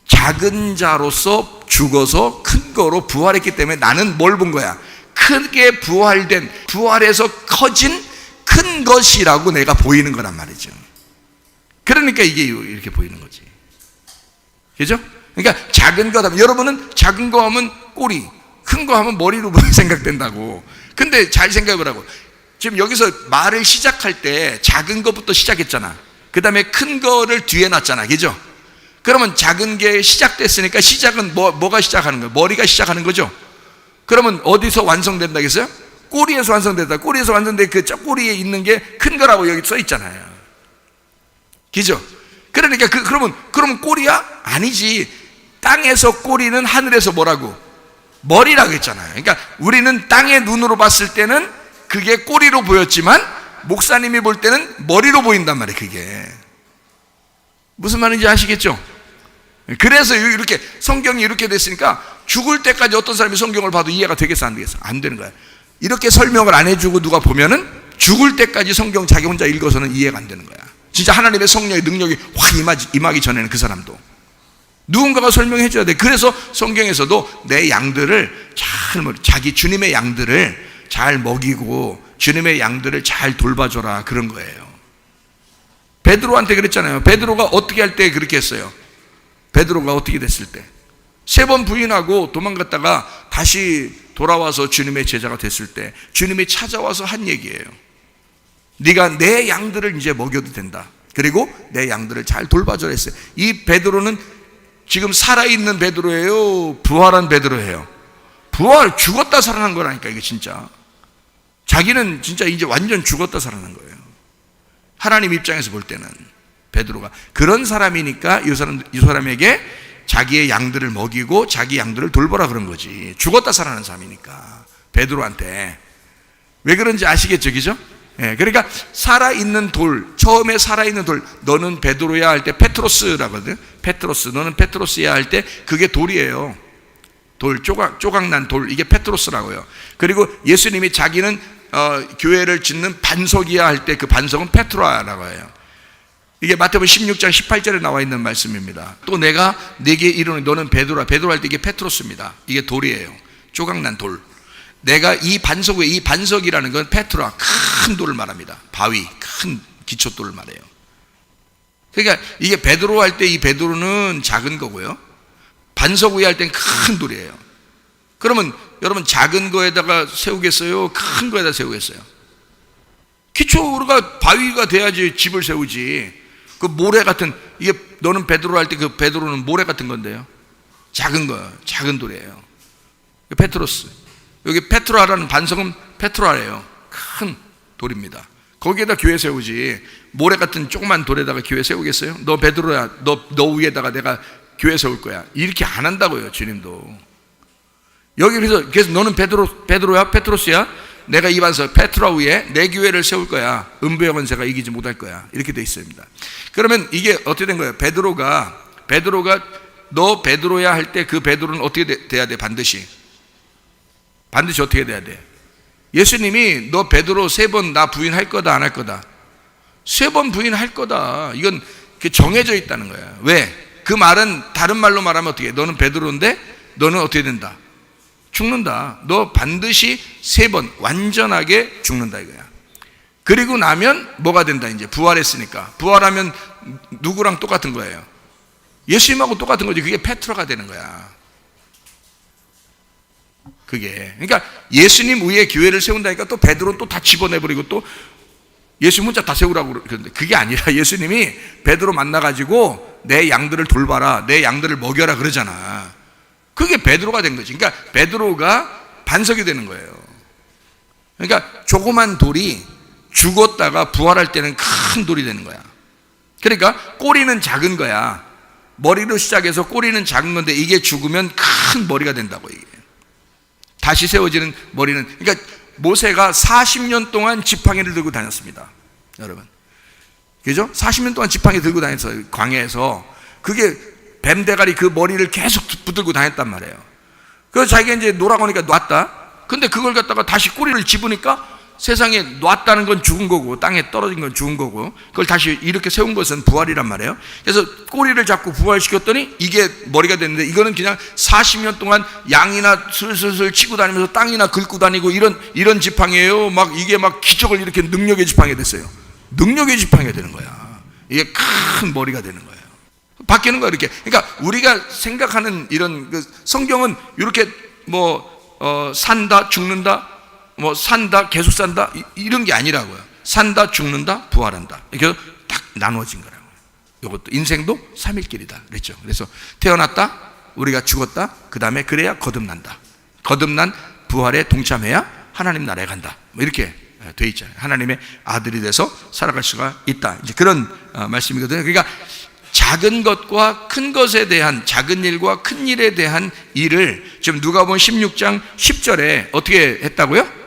작은 자로서 죽어서 큰 거로 부활했기 때문에 나는 뭘 본 거야? 크게 부활된, 부활해서 커진 큰 것이라고 내가 보이는 거란 말이죠. 그러니까 이게 이렇게 보이는 거지. 그죠? 그러니까 작은 거 하면, 여러분은 작은 거 하면 꼬리, 큰 거 하면 머리로 생각된다고. 근데 잘 생각해 보라고. 지금 여기서 말을 시작할 때 작은 것부터 시작했잖아. 그 다음에 큰 거를 뒤에 놨잖아. 그죠? 그러면 작은 게 시작됐으니까 시작은 뭐가 시작하는 거예요? 머리가 시작하는 거죠? 그러면 어디서 완성된다겠어요? 꼬리에서 완성된다. 꼬리에서 완성된 그 꼬리에 있는 게 큰 거라고 여기 써 있잖아요. 그죠? 그러니까 그러면 꼬리야? 아니지. 땅에서 꼬리는 하늘에서 뭐라고? 머리라고 했잖아요. 그러니까 우리는 땅의 눈으로 봤을 때는 그게 꼬리로 보였지만 목사님이 볼 때는 머리로 보인단 말이에요. 그게 무슨 말인지 아시겠죠? 그래서 이렇게 성경이 이렇게 됐으니까 죽을 때까지 어떤 사람이 성경을 봐도 이해가 되겠어 안 되겠어? 안 되는 거야. 이렇게 설명을 안 해주고 누가 보면은 죽을 때까지 성경 자기 혼자 읽어서는 이해가 안 되는 거야. 진짜 하나님의 성령의 능력이 확 임하기 전에는 그 사람도 누군가가 설명해 줘야 돼. 그래서 성경에서도 내 양들을 자기 주님의 양들을 잘 먹이고 주님의 양들을 잘 돌봐줘라 그런 거예요. 베드로한테 그랬잖아요. 베드로가 어떻게 할 때 그렇게 했어요? 베드로가 어떻게 됐을 때 3번 부인하고 도망갔다가 다시 돌아와서 주님의 제자가 됐을 때 주님이 찾아와서 한 얘기예요. 네가 내 양들을 이제 먹여도 된다. 그리고 내 양들을 잘 돌봐줘라 했어요. 이 베드로는 지금 살아있는 베드로예요? 부활한 베드로예요? 죽었다 살아난 거라니까. 이게 진짜 자기는 진짜 이제 완전 죽었다 살아난 거예요. 하나님 입장에서 볼 때는 베드로가 그런 사람이니까 이 사람에게 자기의 양들을 먹이고 자기 양들을 돌보라 그런 거지. 죽었다 살아난 사람이니까 베드로한테. 왜 그런지 아시겠죠? 그죠? 예, 그러니까 살아있는 돌, 처음에 살아있는 돌, 너는 베드로야 할 때 페트로스라고 하거든. 페트로스, 너는 페트로스야 할 때 그게 돌이에요. 돌, 조각난 돌, 이게 페트로스라고요. 그리고 예수님이 자기는 교회를 짓는 반석이야 할 때 그 반석은 페트로라고 해요. 이게 마태복음 16장 18절에 나와 있는 말씀입니다. 또 내가 네게 이르노니 너는 베드로라. 베드로 할 때 이게 페트로스입니다. 이게 돌이에요. 조각난 돌. 내가 이 반석 위에, 이 반석이라는 건 페트라, 큰 돌을 말합니다. 바위, 큰 기초돌을 말해요. 그러니까 이게 베드로 할 때 이 베드로는 작은 거고요. 반석 위에 할 땐 큰 돌이에요. 그러면 여러분 작은 거에다가 세우겠어요? 큰 거에다 세우겠어요? 기초가 바위가 돼야지 집을 세우지. 그 모래 같은, 이게 너는 베드로 할 때 그 베드로는 모래 같은 건데요. 작은 거, 작은 돌이에요. 페트로스. 여기 페트라라는 반석은 페트라예요. 큰 돌입니다. 거기에다 교회 세우지. 모래 같은 조그만 돌에다가 교회 세우겠어요? 너 베드로야. 너 위에다가 내가 교회 세울 거야. 이렇게 안 한다고요, 주님도. 여기 그래서 너는 베드로야? 페트로스야? 내가 이 반석 페트라 위에 내 교회를 세울 거야. 음부의 권세가 이기지 못할 거야. 이렇게 돼 있습니다. 그러면 이게 어떻게 된 거예요? 베드로가 너 베드로야 할 때 그 베드로는 어떻게 돼야 돼? 반드시 어떻게 돼야 돼? 예수님이 너 베드로 3번 나 부인할 거다 안 할 거다? 3번 부인할 거다. 이건 정해져 있다는 거야. 왜? 그 말은 다른 말로 말하면 어떻게 해? 너는 베드로인데 너는 어떻게 된다? 죽는다. 너 반드시 3번 완전하게 죽는다 이거야. 그리고 나면 뭐가 된다? 이제 부활했으니까. 부활하면 누구랑 똑같은 거예요? 예수님하고 똑같은 거지. 그게 페트로가 되는 거야. 그게. 그러니까 예수님 위에 교회를 세운다니까 또 베드로는 또 다 집어내버리고 또 예수님 혼자 다 세우라고 그러는데 그게 아니라 예수님이 베드로 만나가지고 내 양들을 돌봐라, 내 양들을 먹여라 그러잖아. 그게 베드로가 된 거지. 그러니까 베드로가 반석이 되는 거예요. 그러니까 조그만 돌이 죽었다가 부활할 때는 큰 돌이 되는 거야. 그러니까 꼬리는 작은 거야. 머리로 시작해서 꼬리는 작은 건데 이게 죽으면 큰 머리가 된다고 이게. 다시 세워지는 머리는. 그러니까 모세가 40년 동안 지팡이를 들고 다녔습니다. 여러분, 그죠? 40년 동안 지팡이 들고 다녔어요. 광야에서. 그게 뱀 대가리 그 머리를 계속 붙들고 다녔단 말이에요. 그래서 자기가 이제 놀아보니까 놨다. 근데 그걸 갖다가 다시 꼬리를 집으니까 세상에 놨다는 건 죽은 거고 땅에 떨어진 건 죽은 거고 그걸 다시 이렇게 세운 것은 부활이란 말이에요. 그래서 꼬리를 잡고 부활시켰더니 이게 머리가 됐는데, 이거는 그냥 40년 동안 양이나 슬슬슬 치고 다니면서 땅이나 긁고 다니고 이런 지팡이에요. 막 이게 막 기적을 일으킨 능력의 지팡이가 됐어요. 능력의 지팡이가 되는 거야. 이게 큰 머리가 되는 거예요. 바뀌는 거야 이렇게. 그러니까 우리가 생각하는 이런 성경은 이렇게 산다 죽는다 산다 계속 산다 이런 게 아니라고요. 산다 죽는다 부활한다 이렇게 딱 나누어진 거라고요. 이것도 인생도 3일 길이다 그랬죠. 그래서 태어났다 우리가 죽었다 그 다음에 그래야 거듭난다. 거듭난 부활에 동참해야 하나님 나라에 간다. 이렇게 돼 있잖아요. 하나님의 아들이 돼서 살아갈 수가 있다. 이제 그런 말씀이거든요. 그러니까 작은 것과 큰 것에 대한, 작은 일과 큰 일에 대한 일을 지금 누가복음 16장 10절에 어떻게 했다고요?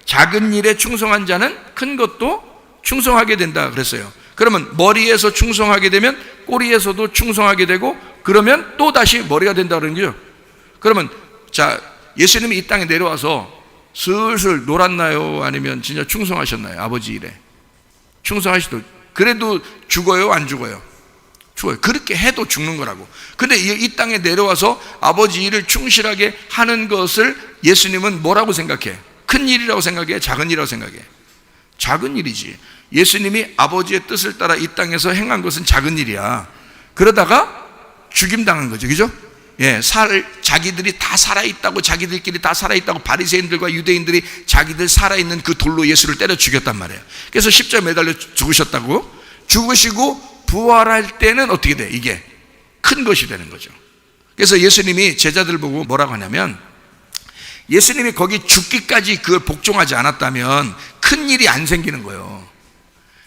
작은 일에 충성한 자는 큰 것도 충성하게 된다 그랬어요. 그러면 머리에서 충성하게 되면 꼬리에서도 충성하게 되고, 그러면 또 다시 머리가 된다 그러는 거죠. 그러면 자, 예수님이 이 땅에 내려와서 슬슬 놀았나요? 아니면 진짜 충성하셨나요? 아버지 일에 충성하시도. 그래도 죽어요? 안 죽어요? 죽어요. 그렇게 해도 죽는 거라고. 근데 이 땅에 내려와서 아버지 일을 충실하게 하는 것을 예수님은 뭐라고 생각해? 큰 일이라고 생각해? 작은 일이라고 생각해? 작은 일이지. 예수님이 아버지의 뜻을 따라 이 땅에서 행한 것은 작은 일이야. 그러다가 죽임당한 거죠. 그죠? 예, 자기들이 다 살아있다고, 자기들끼리 다 살아있다고 바리새인들과 유대인들이 자기들 살아있는 그 돌로 예수를 때려 죽였단 말이에요. 그래서 십자가에 매달려 죽으셨다고. 죽으시고 부활할 때는 어떻게 돼? 이게 큰 것이 되는 거죠. 그래서 예수님이 제자들 보고 뭐라고 하냐면, 예수님이 거기 죽기까지 그걸 복종하지 않았다면 큰 일이 안 생기는 거예요.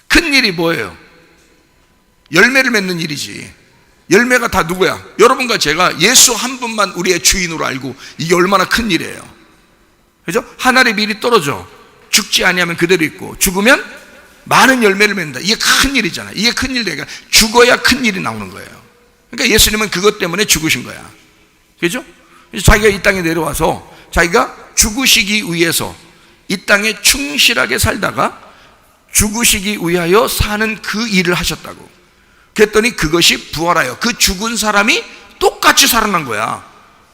큰 일이 뭐예요? 열매를 맺는 일이지. 열매가 다 누구야? 여러분과 제가 예수 한 분만 우리의 주인으로 알고, 이게 얼마나 큰 일이에요. 그죠? 한 알의 밀이 떨어져 죽지 아니하면 그대로 있고, 죽으면 많은 열매를 맺는다. 이게 큰 일이잖아. 이게 큰 일이니까 죽어야 큰 일이 나오는 거예요. 그러니까 예수님은 그것 때문에 죽으신 거야. 그죠? 자기가 이 땅에 내려와서 자기가 죽으시기 위해서 이 땅에 충실하게 살다가 죽으시기 위하여 사는 그 일을 하셨다고. 그랬더니 그것이 부활하여 그 죽은 사람이 똑같이 살아난 거야.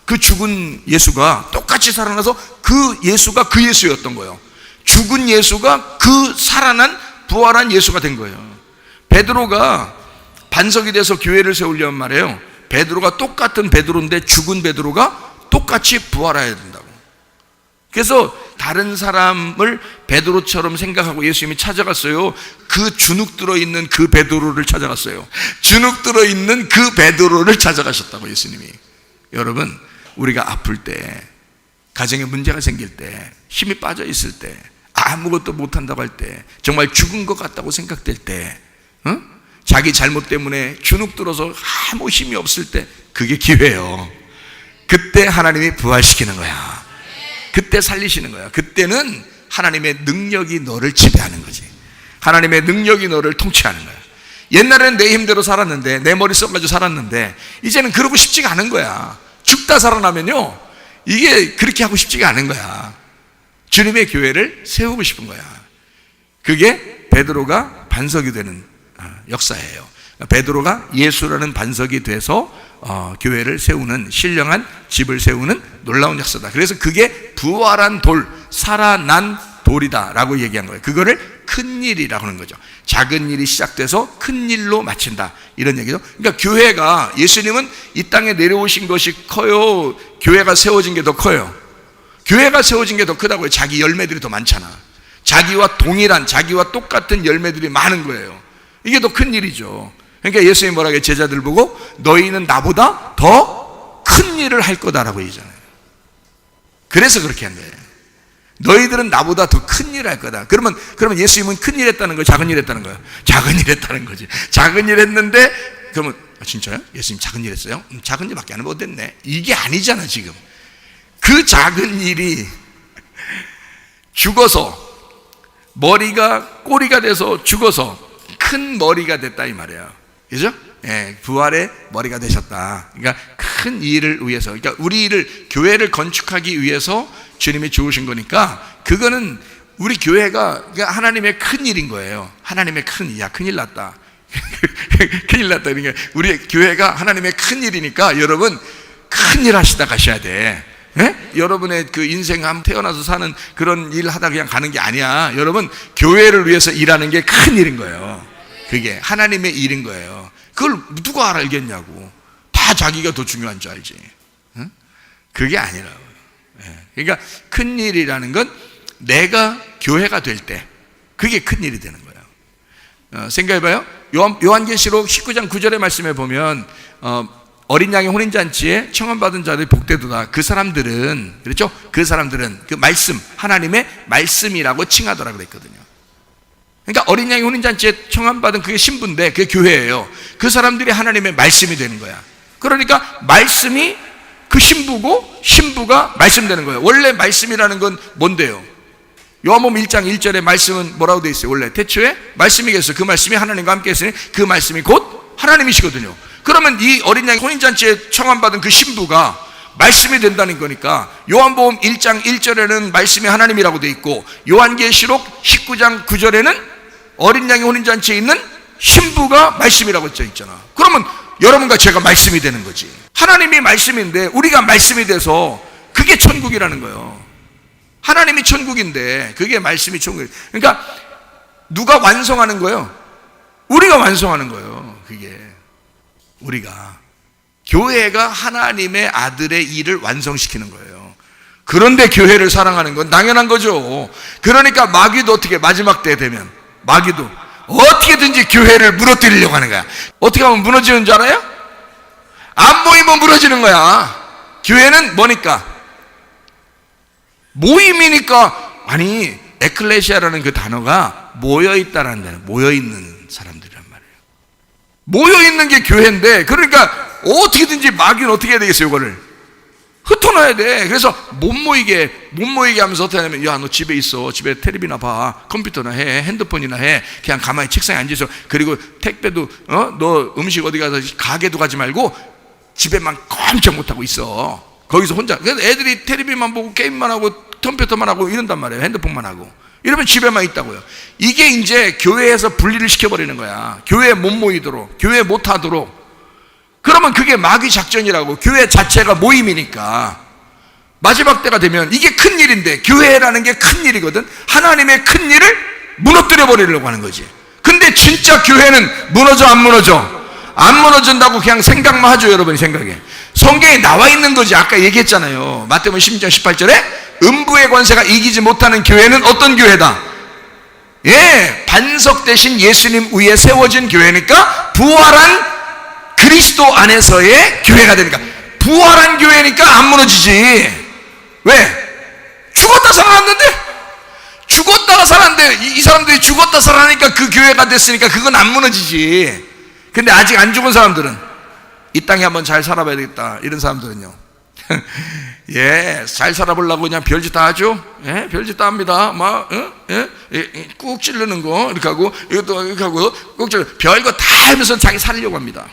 그 죽은 예수가 똑같이 살아나서 그 예수가 그 예수였던 거예요. 죽은 예수가 그 살아난 부활한 예수가 된 거예요. 베드로가 반석이 돼서 교회를 세우려면 말이에요, 베드로가 똑같은 베드로인데 죽은 베드로가 똑같이 부활해야 된다고. 그래서 다른 사람을 베드로처럼 생각하고 예수님이 찾아갔어요. 그 주눅 들어있는 그 베드로를 찾아갔어요. 주눅 들어있는 그 베드로를 찾아가셨다고 예수님이. 여러분, 우리가 아플 때, 가정에 문제가 생길 때, 힘이 빠져 있을 때, 아무것도 못한다고 할 때, 정말 죽은 것 같다고 생각될 때, 자기 잘못 때문에 주눅 들어서 아무 힘이 없을 때, 그게 기회예요. 그때 하나님이 부활시키는 거야. 그때 살리시는 거야. 그때는 하나님의 능력이 너를 지배하는 거지. 하나님의 능력이 너를 통치하는 거야. 옛날에는 내 힘대로 살았는데, 내 머리 써가지고 살았는데, 이제는 그러고 싶지가 않은 거야. 죽다 살아나면요, 이게 그렇게 하고 싶지가 않은 거야. 주님의 교회를 세우고 싶은 거야. 그게 베드로가 반석이 되는 역사예요. 베드로가 예수라는 반석이 돼서 교회를 세우는, 신령한 집을 세우는 놀라운 역사다. 그래서 그게 부활한 돌, 살아난 돌이다 라고 얘기한 거예요. 그거를 큰 일이라고 하는 거죠. 작은 일이 시작돼서 큰 일로 마친다, 이런 얘기죠. 그러니까 교회가, 예수님은 이 땅에 내려오신 것이 커요, 교회가 세워진 게 더 커요? 교회가 세워진 게 더 크다고요. 자기 열매들이 더 많잖아. 자기와 동일한, 자기와 똑같은 열매들이 많은 거예요. 이게 더 큰 일이죠. 그러니까 예수님이 뭐라고 해요? 제자들 보고 너희는 나보다 더 큰 일을 할 거다라고 얘기잖아요. 그래서 그렇게 한 거예요. 너희들은 나보다 더 큰 일을 할 거다. 그러면 예수님은 큰 일 했다는 거예요? 작은 일 했다는 거예요? 작은 일 했다는 거지. 작은 일 했는데, 그러면 진짜요? 예수님 작은 일 했어요? 작은 일밖에 안 못했네. 이게 아니잖아 지금. 그 작은 일이 죽어서, 머리가 꼬리가 돼서 죽어서 큰 머리가 됐다 이 말이에요. 그죠? 예, 부활의 머리가 되셨다. 그러니까 큰 일을 위해서, 그러니까 우리를, 교회를 건축하기 위해서 주님이 죽으신 거니까, 그거는 우리 교회가 하나님의 큰 일인 거예요. 하나님의 큰 일. 야, 큰일 났다. 큰일 났다. 그러니까 우리 교회가 하나님의 큰 일이니까 여러분 큰 일 하시다 가셔야 돼. 예? 여러분의 그 인생 한번 태어나서 사는 그런 일 하다 그냥 가는 게 아니야. 여러분 교회를 위해서 일하는 게 큰 일인 거예요. 그게 하나님의 일인 거예요. 그걸 누가 알겠냐고. 다 자기가 더 중요한 줄 알지. 응? 그게 아니라고. 예. 그러니까 큰 일이라는 건 내가 교회가 될 때 그게 큰 일이 되는 거예요. 생각해봐요. 요한계시록 19장 9절의 말씀에 보면 어린 양의 혼인잔치에 청함받은 자들이 복되도다. 그 사람들은, 그렇죠? 그 사람들은 그 말씀, 하나님의 말씀이라고 칭하더라 그랬거든요. 그러니까 어린 양의 혼인잔치에 청함받은 그게 신부인데 그게 교회예요. 그 사람들이 하나님의 말씀이 되는 거야. 그러니까 말씀이 그 신부고 신부가 말씀 되는 거예요. 원래 말씀이라는 건 뭔데요? 요한복음 1장 1절에 말씀은 뭐라고 되어 있어요? 원래 태초에 말씀이 계셨어요. 그 말씀이 하나님과 함께 했으니 그 말씀이 곧 하나님이시거든요. 그러면 이 어린 양의 혼인잔치에 청함받은 그 신부가 말씀이 된다는 거니까 요한복음 1장 1절에는 말씀이 하나님이라고 되어 있고 요한계시록 19장 9절에는 어린 양의 혼인잔치에 있는 신부가 말씀이라고 써 있잖아. 그러면 여러분과 제가 말씀이 되는 거지. 하나님이 말씀인데 우리가 말씀이 돼서 그게 천국이라는 거예요. 하나님이 천국인데 그게 말씀이 천국이에요. 그러니까 누가 완성하는 거예요? 우리가 완성하는 거예요. 그게 우리가 교회가 하나님의 아들의 일을 완성시키는 거예요. 그런데 교회를 사랑하는 건 당연한 거죠. 그러니까 마귀도 어떻게 마지막 때 되면 마귀도 어떻게든지 교회를 무너뜨리려고 하는 거야. 어떻게 하면 무너지는 줄 알아요? 안 모이면 무너지는 거야. 교회는 뭐니까? 모임이니까. 아니 에클레시아라는 그 단어가 모여있다라는 단어, 모여있는 사람들이란 말이에요. 모여있는 게 교회인데 그러니까 어떻게든지 마귀는 어떻게 해야 되겠어요? 이거를 흩어놔야 돼. 그래서 못 모이게 하면서 어떻게 하냐면 야 너 집에 있어. 집에 텔레비나 봐. 컴퓨터나 해. 핸드폰이나 해. 그냥 가만히 책상에 앉아서. 그리고 택배도 너 음식 어디 가서 가게도 가지 말고 집에만 꼼짝 못하고 있어. 거기서 혼자. 그래서 애들이 텔레비만 보고 게임만 하고 컴퓨터만 하고 이런단 말이에요. 핸드폰만 하고. 이러면 집에만 있다고요. 이게 이제 교회에서 분리를 시켜버리는 거야. 교회에 못 모이도록, 교회에 못 하도록. 그러면 그게 마귀 작전이라고. 교회 자체가 모임이니까 마지막 때가 되면 이게 큰 일인데 교회라는 게 큰 일이거든. 하나님의 큰 일을 무너뜨려 버리려고 하는 거지. 근데 진짜 교회는 무너져 안 무너져? 안 무너진다고 그냥 생각만 하죠. 여러분이 생각에 성경에 나와 있는 거지. 아까 얘기했잖아요. 마태복음 16장 18절에 음부의 권세가 이기지 못하는 교회는 어떤 교회다? 예, 반석 대신 예수님 위에 세워진 교회니까 부활한 그리스도 안에서의 교회가 되니까. 부활한 교회니까 안 무너지지. 왜? 죽었다 살아났는데? 죽었다가 살았는데 이 사람들이 죽었다 살아나니까 그 교회가 됐으니까 그건 안 무너지지. 근데 아직 안 죽은 사람들은 이 땅에 한번 잘 살아봐야 되겠다. 이런 사람들은요. 예, 잘 살아보려고 그냥 별짓 다 하죠. 예, 별짓 다 합니다. 막, 꾹 찌르는 거, 이렇게 하고, 이것도 이렇게 하고, 꾹 찌르, 별거 다 하면서 자기 살려고 합니다.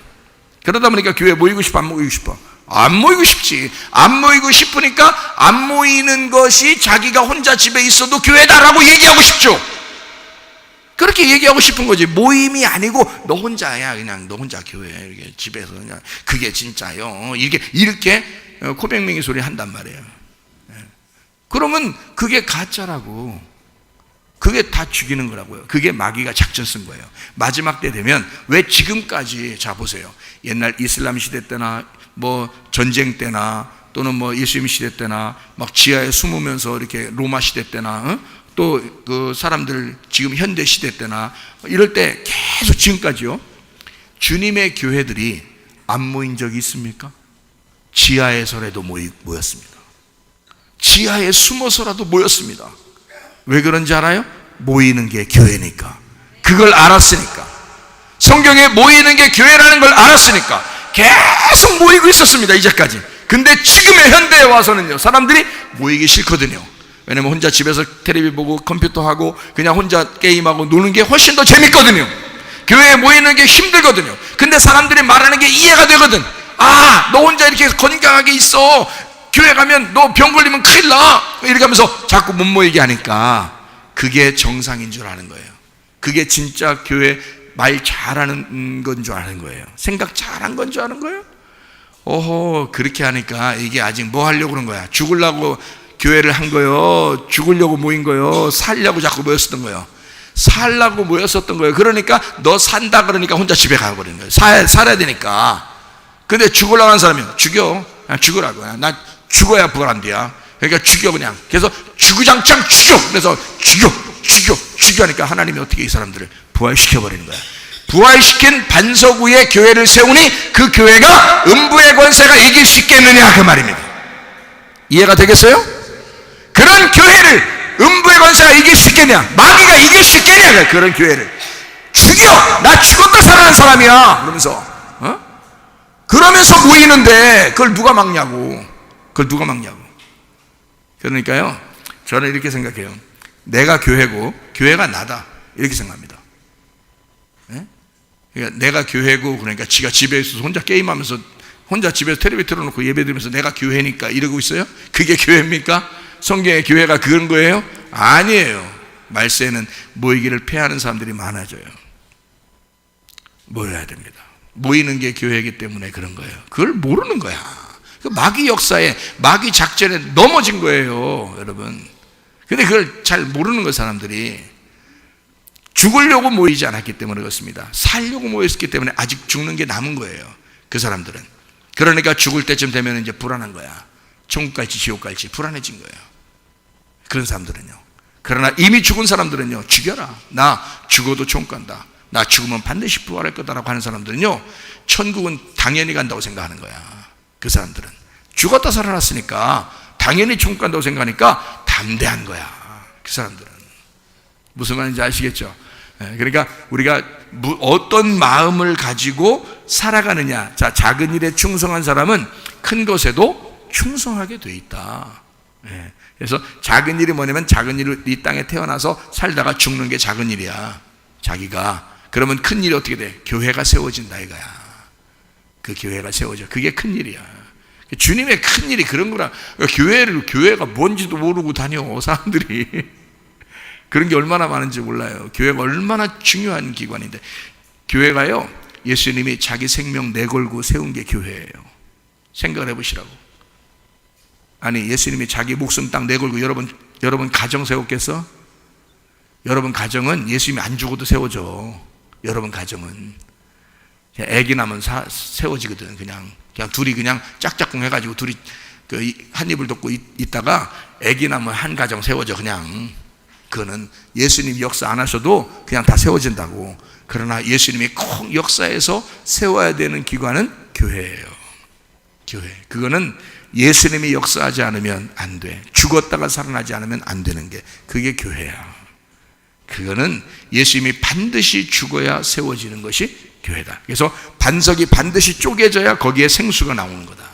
그러다 보니까 교회 모이고 싶어, 안 모이고 싶어? 안 모이고 싶지. 안 모이고 싶으니까 안 모이는 것이 자기가 혼자 집에 있어도 교회다라고 얘기하고 싶죠. 그렇게 얘기하고 싶은 거지. 모임이 아니고 너 혼자야. 그냥 너 혼자 교회 이렇게 집에서 그냥 그게 진짜요. 이렇게 코맹맹이 소리 한단 말이에요. 그러면 그게 가짜라고. 그게 다 죽이는 거라고요. 그게 마귀가 작전 쓴 거예요. 마지막 때 되면 왜 지금까지 자 보세요. 옛날 이슬람 시대 때나 뭐 전쟁 때나 또는 뭐 예수님 시대 때나 막 지하에 숨으면서 이렇게 로마 시대 때나 또 그 사람들 지금 현대 시대 때나 이럴 때 계속 지금까지요. 주님의 교회들이 안 모인 적이 있습니까? 지하에서라도 모였습니다. 지하에 숨어서라도 모였습니다. 왜 그런지 알아요? 모이는 게 교회니까. 그걸 알았으니까. 성경에 모이는 게 교회라는 걸 알았으니까 계속 모이고 있었습니다. 이제까지. 근데 지금의 현대에 와서는요, 사람들이 모이기 싫거든요. 왜냐면 혼자 집에서 텔레비 보고 컴퓨터 하고 그냥 혼자 게임하고 노는 게 훨씬 더 재밌거든요. 교회에 모이는 게 힘들거든요. 근데 사람들이 말하는 게 이해가 되거든. 아, 너 혼자 이렇게 건강하게 있어. 교회 가면 너 병 걸리면 큰일 나. 이렇게 하면서 자꾸 못 모이게 하니까 그게 정상인 줄 아는 거예요. 그게 진짜 교회 말 잘하는 건 줄 아는 거예요. 생각 잘한 건 줄 아는 거예요. 오호, 그렇게 하니까 이게 아직 뭐 하려고 그런 거야? 죽으려고 교회를 한 거요? 죽으려고 모인 거요? 살려고 자꾸 모였었던 거요? 살라고 모였었던 거예요. 그러니까 너 산다 그러니까 혼자 집에 가버리는 거예요. 살아야 되니까. 근데 죽으려고 하는 사람이요. 죽여. 그냥 죽으라고. 나 죽어야 부활한대야. 그러니까 죽여 그냥. 그래서 주구장창 죽여. 그래서 죽여 하니까 하나님이 어떻게 이 사람들을 부활시켜버리는 거야. 부활시킨 반석 위에 교회를 세우니 그 교회가 음부의 권세가 이길 수 있겠느냐 그 말입니다. 이해가 되겠어요? 그런 교회를 음부의 권세가 이길 수 있겠냐, 마귀가 이길 수 있겠냐, 그런 교회를 죽여. 나 죽었다 살아난 사람이야 그러면서 그러면서 모이는데 그걸 누가 막냐고. 그러니까요, 저는 이렇게 생각해요. 내가 교회고 교회가 나다 이렇게 생각합니다. 그러니까 내가 교회고, 그러니까 지가 집에 있어서 혼자 게임하면서 혼자 집에서 텔레비 틀어놓고 예배 드리면서 내가 교회니까 이러고 있어요? 그게 교회입니까? 성경의 교회가 그런 거예요? 아니에요. 말세에는 모이기를 패하는 사람들이 많아져요. 모여야 됩니다. 모이는 게 교회이기 때문에 그런 거예요. 그걸 모르는 거야. 마귀 역사에, 마귀 작전에 넘어진 거예요, 여러분. 근데 그걸 잘 모르는 거예요, 사람들이. 죽으려고 모이지 않았기 때문에 그렇습니다. 살려고 모였기 때문에 아직 죽는 게 남은 거예요, 그 사람들은. 그러니까 죽을 때쯤 되면 이제 불안한 거야. 천국 갈지 지옥 갈지 불안해진 거예요, 그런 사람들은요. 그러나 이미 죽은 사람들은요, 죽여라. 나 죽어도 천국 간다. 나 죽으면 반드시 부활할 거다라고 하는 사람들은요, 천국은 당연히 간다고 생각하는 거야. 그 사람들은 죽었다 살아났으니까 당연히 천국 간다고 생각하니까 담대한 거야, 그 사람들은. 무슨 말인지 아시겠죠? 그러니까 우리가 어떤 마음을 가지고 살아가느냐. 자, 작은 일에 충성한 사람은 큰 것에도 충성하게 돼 있다. 그래서 작은 일이 뭐냐면, 작은 일을 이 땅에 태어나서 살다가 죽는 게 작은 일이야, 자기가. 그러면 큰 일이 어떻게 돼? 교회가 세워진다 이거야. 그 교회가 세워져. 그게 큰 일이야. 주님의 큰 일이 그런 거라. 교회가 뭔지도 모르고 다녀 사람들이. 그런 게 얼마나 많은지 몰라요. 교회가 얼마나 중요한 기관인데. 교회가요, 예수님이 자기 생명 내걸고 세운 게 교회예요. 생각을 해보시라고. 아니, 예수님이 자기 목숨 딱 내걸고 여러분 가정 세웠겠어? 여러분 가정은 예수님이 안 죽어도 세워져. 여러분 가정은 애기 낳으면 세워지거든. 그냥 둘이 그냥 짝짝꿍 해가지고 둘이 한 입을 덮고 있다가 애기 낳으면 한 가정 세워져. 그냥 그거는 예수님이 역사 안 하셔도 그냥 다 세워진다고. 그러나 예수님이 꼭 역사에서 세워야 되는 기관은 교회예요. 교회. 그거는 예수님이 역사하지 않으면 안 돼. 죽었다가 살아나지 않으면 안 되는 게, 그게 교회야. 그거는 예수님이 반드시 죽어야 세워지는 것이 교회다. 그래서 반석이 반드시 쪼개져야 거기에 생수가 나오는 거다.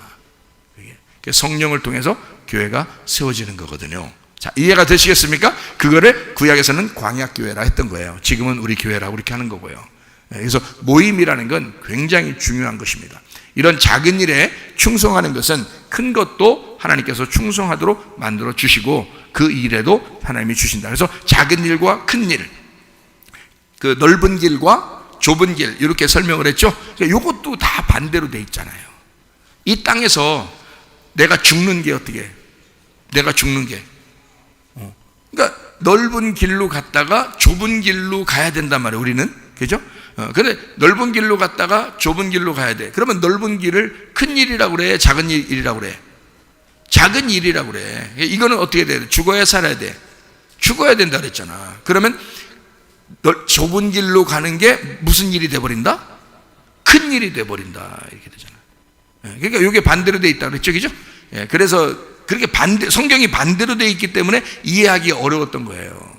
성령을 통해서 교회가 세워지는 거거든요. 자, 이해가 되시겠습니까? 그거를 구약에서는 광야교회라 했던 거예요. 지금은 우리 교회라고 이렇게 하는 거고요. 그래서 모임이라는 건 굉장히 중요한 것입니다. 이런 작은 일에 충성하는 것은 큰 것도 하나님께서 충성하도록 만들어 주시고, 그 일에도 하나님이 주신다. 그래서 작은 일과 큰 일, 그 넓은 길과 좁은 길, 이렇게 설명을 했죠. 이것도 다 반대로 돼 있잖아요. 이 땅에서 내가 죽는 게 어떻게? 내가 죽는 게 그러니까 넓은 길로 갔다가 좁은 길로 가야 된단 말이에요, 우리는. 그죠? 근데 넓은 길로 갔다가 좁은 길로 가야 돼. 그러면 넓은 길을 큰 일이라고 그래? 작은 일이라고 그래? 작은 일이라고 그래. 이거는 어떻게 돼야 돼? 죽어야 살아야 돼. 죽어야 된다 그랬잖아. 그러면 좁은 길로 가는 게 무슨 일이 돼버린다? 큰 일이 돼버린다, 이렇게 되잖아. 그러니까 이게 반대로 돼 있다 그랬죠, 그죠? 그래서 그렇게 성경이 반대로 되어 있기 때문에 이해하기 어려웠던 거예요.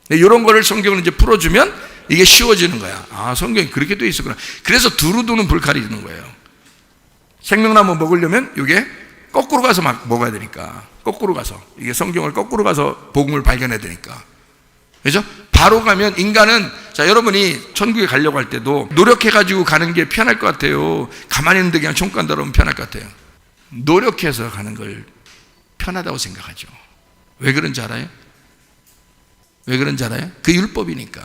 이런 거를 성경을 이제 풀어주면 이게 쉬워지는 거야. 아, 성경이 그렇게 되어 있었구나. 그래서 두루두는 불 가리는 거예요. 생명나무 먹으려면 이게 거꾸로 가서 막 먹어야 되니까. 거꾸로 가서. 이게 성경을 거꾸로 가서 복음을 발견해야 되니까. 그죠? 바로 가면 인간은, 자, 여러분이 천국에 가려고 할 때도 노력해가지고 가는 게 편할 것 같아요? 가만히 있는데 그냥 천국 간다 그러면 편할 것 같아요? 노력해서 가는 걸 편하다고 생각하죠. 왜 그런지 알아요? 왜 그런지 알아요? 그 율법이니까.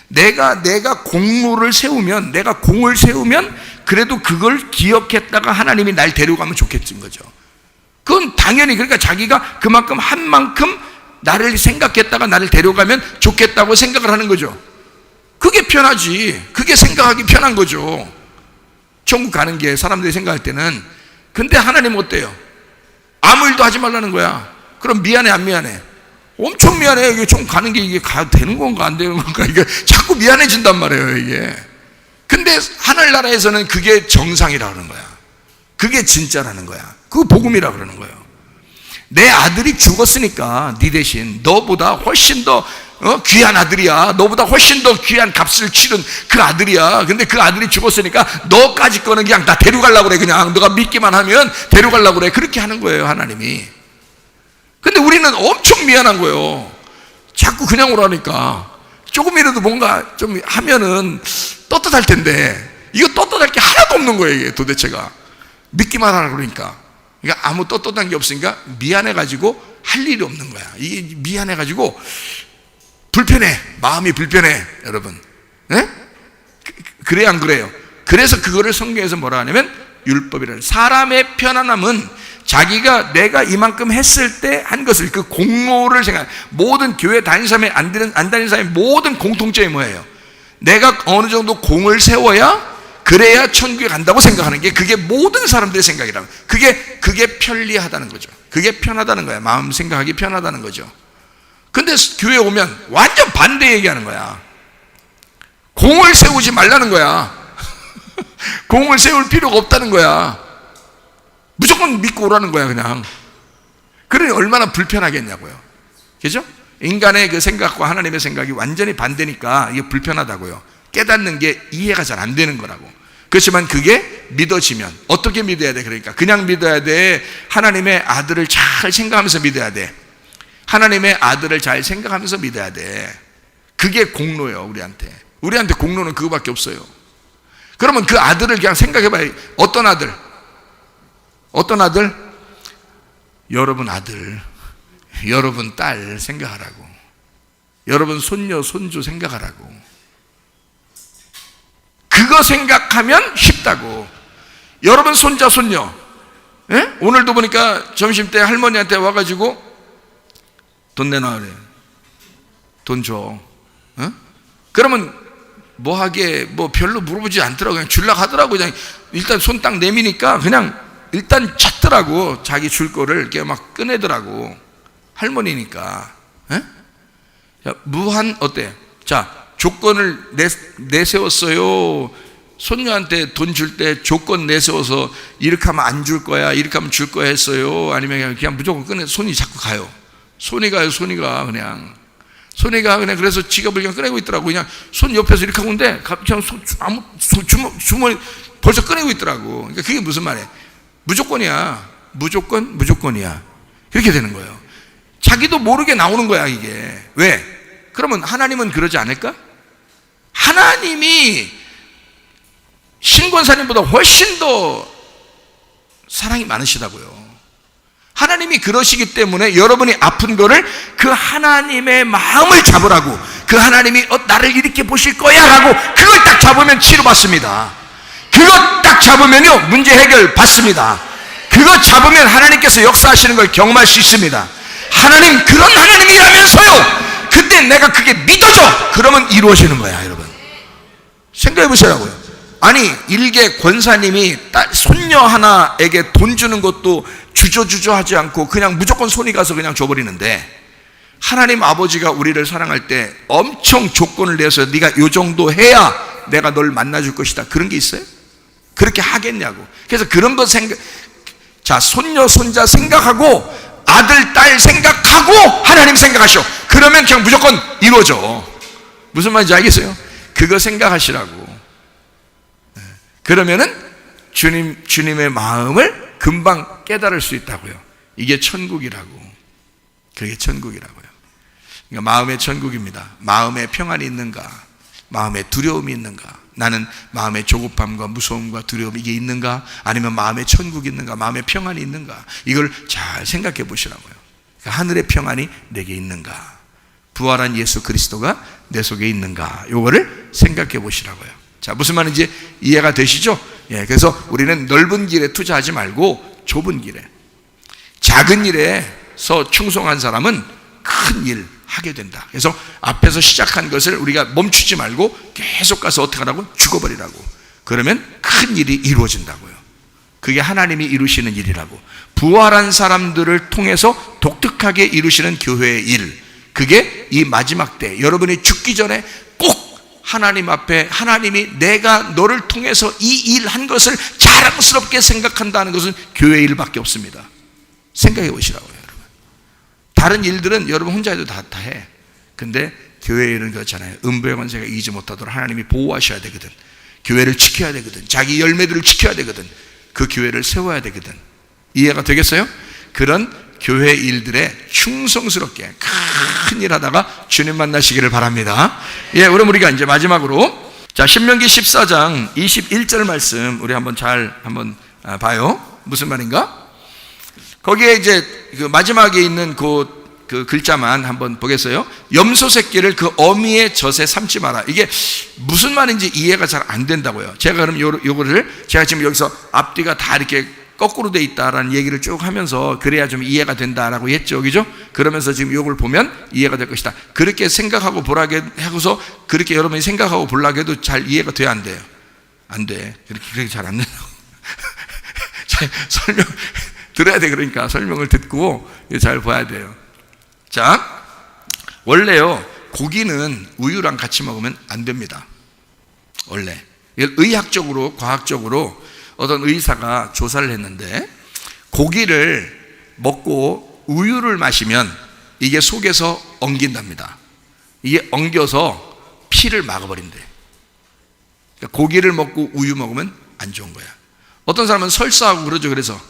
내가 공로를 세우면, 내가 공을 세우면 그래도 그걸 기억했다가 하나님이 날 데려가면 좋겠는 거죠. 그건 당연히, 그러니까 자기가 그만큼 한 만큼 나를 생각했다가 나를 데려가면 좋겠다고 생각을 하는 거죠. 그게 편하지. 그게 생각하기 편한 거죠. 천국 가는 게 사람들이 생각할 때는. 근데 하나님은 어때요? 아무 일도 하지 말라는 거야. 그럼 미안해, 안 미안해? 엄청 미안해. 이게 좀 가는 게 이게 가도 되는 건가 안 되는 건가, 이게 자꾸 미안해진단 말이에요, 이게. 근데 하늘나라에서는 그게 정상이라 그러는 거야. 그게 진짜라는 거야. 그거 복음이라 그러는 거예요. 내 아들이 죽었으니까 네 대신 너보다 훨씬 더 귀한 아들이야. 너보다 훨씬 더 귀한 값을 치른 그 아들이야. 근데 그 아들이 죽었으니까 너까지 거는 그냥 나 데려가려고 그래. 그냥 너가 믿기만 하면 데려가려고 그래. 그렇게 하는 거예요, 하나님이. 근데 우리는 엄청 미안한 거예요. 자꾸 그냥 오라니까. 조금이라도 뭔가 좀 하면은 떳떳할 텐데, 이거 떳떳할 게 하나도 없는 거예요, 이게 도대체가. 믿기만 하라 그러니까. 그러니까 아무 떳떳한 게 없으니까 미안해가지고 할 일이 없는 거야. 이게 미안해가지고 불편해. 마음이 불편해, 여러분. 네? 그래야 안 그래요? 그래서 그거를 성경에서 뭐라 하냐면 율법이라는, 사람의 편안함은 자기가 내가 이만큼 했을 때 한 것을, 그 공로를 생각, 모든 교회 다니는 사람이 안 다니는 사람의 모든 공통점이 뭐예요? 내가 어느 정도 공을 세워야 그래야 천국에 간다고 생각하는 게, 그게 모든 사람들의 생각이라고. 그게 편리하다는 거죠. 그게 편하다는 거야. 마음 생각하기 편하다는 거죠. 근데 교회에 오면 완전 반대 얘기하는 거야. 공을 세우지 말라는 거야. 공을 세울 필요가 없다는 거야. 무조건 믿고 오라는 거야, 그냥. 그러니 얼마나 불편하겠냐고요. 그죠? 인간의 그 생각과 하나님의 생각이 완전히 반대니까 이게 불편하다고요. 깨닫는 게 이해가 잘 안 되는 거라고. 그렇지만 그게 믿어지면, 어떻게 믿어야 돼? 그러니까 그냥 믿어야 돼? 하나님의 아들을 잘 생각하면서 믿어야 돼? 하나님의 아들을 잘 생각하면서 믿어야 돼. 그게 공로예요, 우리한테 공로는 그거밖에 없어요. 그러면 그 아들을 그냥 생각해봐요. 어떤 아들? 여러분 아들, 여러분 딸 생각하라고. 여러분 손녀, 손주 생각하라고. 그거 생각하면 쉽다고. 여러분 손자, 손녀. 예? 오늘도 보니까 점심때 할머니한테 와가지고 돈 내놔 그래. 돈 줘. 그러면 뭐 하게, 뭐 별로 물어보지 않더라고. 그냥 줄락 하더라고. 그냥 일단 손 딱 내미니까 그냥 일단 찾더라고. 자기 줄 거를 이렇게 막 꺼내더라고. 할머니니까. 예? 자, 무한 어때? 자, 조건을 내세웠어요. 손녀한테 돈 줄 때 조건 내세워서 이렇게 하면 안 줄 거야, 이렇게 하면 줄 거야 했어요? 아니면 그냥 무조건 꺼내, 손이 자꾸 가요. 손이 가요, 손이가 그냥. 그래서 지갑을 그냥 꺼내고 있더라고. 그냥 손 옆에서 이렇게 하고 있는데 그냥 주머니 벌써 꺼내고 있더라고. 그러니까 그게 무슨 말이야? 무조건이야. 무조건이야. 그렇게 되는 거예요. 자기도 모르게 나오는 거야, 이게. 왜? 그러면 하나님은 그러지 않을까? 하나님이 신권사님보다 훨씬 더 사랑이 많으시다고요. 하나님이 그러시기 때문에 여러분이 아픈 거를 그 하나님의 마음을 잡으라고, 그 하나님이 나를 이렇게 보실 거야 라고 그걸 딱 잡으면 치료받습니다. 그거 딱 잡으면요 문제 해결 받습니다. 그거 잡으면 하나님께서 역사하시는 걸 경험할 수 있습니다. 하나님 그런 하나님이라면서요. 그때 내가 그게 믿어져. 그러면 이루어지는 거야, 여러분. 생각해 보시라고요. 아니, 일개 권사님이 손녀 하나에게 돈 주는 것도 주저주저 하지 않고 그냥 무조건 손이 가서 그냥 줘버리는데, 하나님 아버지가 우리를 사랑할 때 엄청 조건을 내서 네가 요 정도 해야 내가 널 만나줄 것이다, 그런 게 있어요? 그렇게 하겠냐고. 그래서 그런 거 자, 손녀 손자 생각하고 아들 딸 생각하고 하나님 생각하셔. 그러면 그냥 무조건 이루어져. 무슨 말인지 알겠어요? 그거 생각하시라고. 그러면은 주님의 마음을 금방 깨달을 수 있다고요. 이게 천국이라고. 그게 천국이라고요. 그러니까 마음의 천국입니다. 마음에 평안이 있는가? 마음에 두려움이 있는가? 나는 마음의 조급함과 무서움과 두려움 이게 있는가? 아니면 마음의 천국이 있는가? 마음의 평안이 있는가? 이걸 잘 생각해 보시라고요. 그러니까 하늘의 평안이 내게 있는가? 부활한 예수 그리스도가 내 속에 있는가? 요거를 생각해 보시라고요. 자, 무슨 말인지 이해가 되시죠? 예, 그래서 우리는 넓은 길에 투자하지 말고 좁은 길에, 작은 일에서 충성한 사람은 큰 일 하게 된다. 그래서 앞에서 시작한 것을 우리가 멈추지 말고 계속 가서 어떻게 하라고? 죽어버리라고. 그러면 큰 일이 이루어진다고요. 그게 하나님이 이루시는 일이라고. 부활한 사람들을 통해서 독특하게 이루시는 교회의 일, 그게 이 마지막 때 여러분이 죽기 전에 꼭 하나님 앞에, 하나님이 내가 너를 통해서 이 일 한 것을 자랑스럽게 생각한다는 것은 교회의 일밖에 없습니다. 생각해 보시라고요, 여러분. 다른 일들은 여러분 혼자 해도 다 해. 근데 교회의 일은 그렇잖아요. 음부의 권세가 이기지 못하도록 하나님이 보호하셔야 되거든. 교회를 지켜야 되거든. 자기 열매들을 지켜야 되거든. 그 교회를 세워야 되거든. 이해가 되겠어요? 그런 교회 일들에 충성스럽게 큰 일 하다가 주님 만나시기를 바랍니다. 예, 그럼 우리가 이제 마지막으로, 자, 신명기 14장 21절 말씀 우리 한번 봐요. 무슨 말인가? 거기에 이제 그 마지막에 있는 그 글자만 한번 보겠어요. 염소 새끼를 그 어미의 젖에 삼지 마라. 이게 무슨 말인지 이해가 잘 안 된다고요. 제가 그럼 요거를 제가 지금 여기서 앞뒤가 다 이렇게 거꾸로 돼 있다라는 얘기를 쭉 하면서 그래야 좀 이해가 된다라고 했죠, 그죠? 그러면서 지금 요걸 보면 이해가 될 것이다. 그렇게 생각하고 보라게 하고서 그렇게 여러분이 생각하고 보려고 해도 잘 이해가 돼야 안 돼요. 안 돼. 그렇게 잘 안 된다고. 설명 들어야 돼. 그러니까 설명을 듣고 잘 봐야 돼요. 자, 원래요, 고기는 우유랑 같이 먹으면 안 됩니다. 원래 의학적으로, 과학적으로 어떤 의사가 조사를 했는데, 고기를 먹고 우유를 마시면 이게 속에서 엉긴답니다. 이게 엉겨서 피를 막아버린대. 그러니까 고기를 먹고 우유 먹으면 안 좋은 거야. 어떤 사람은 설사하고 그러죠. 그래서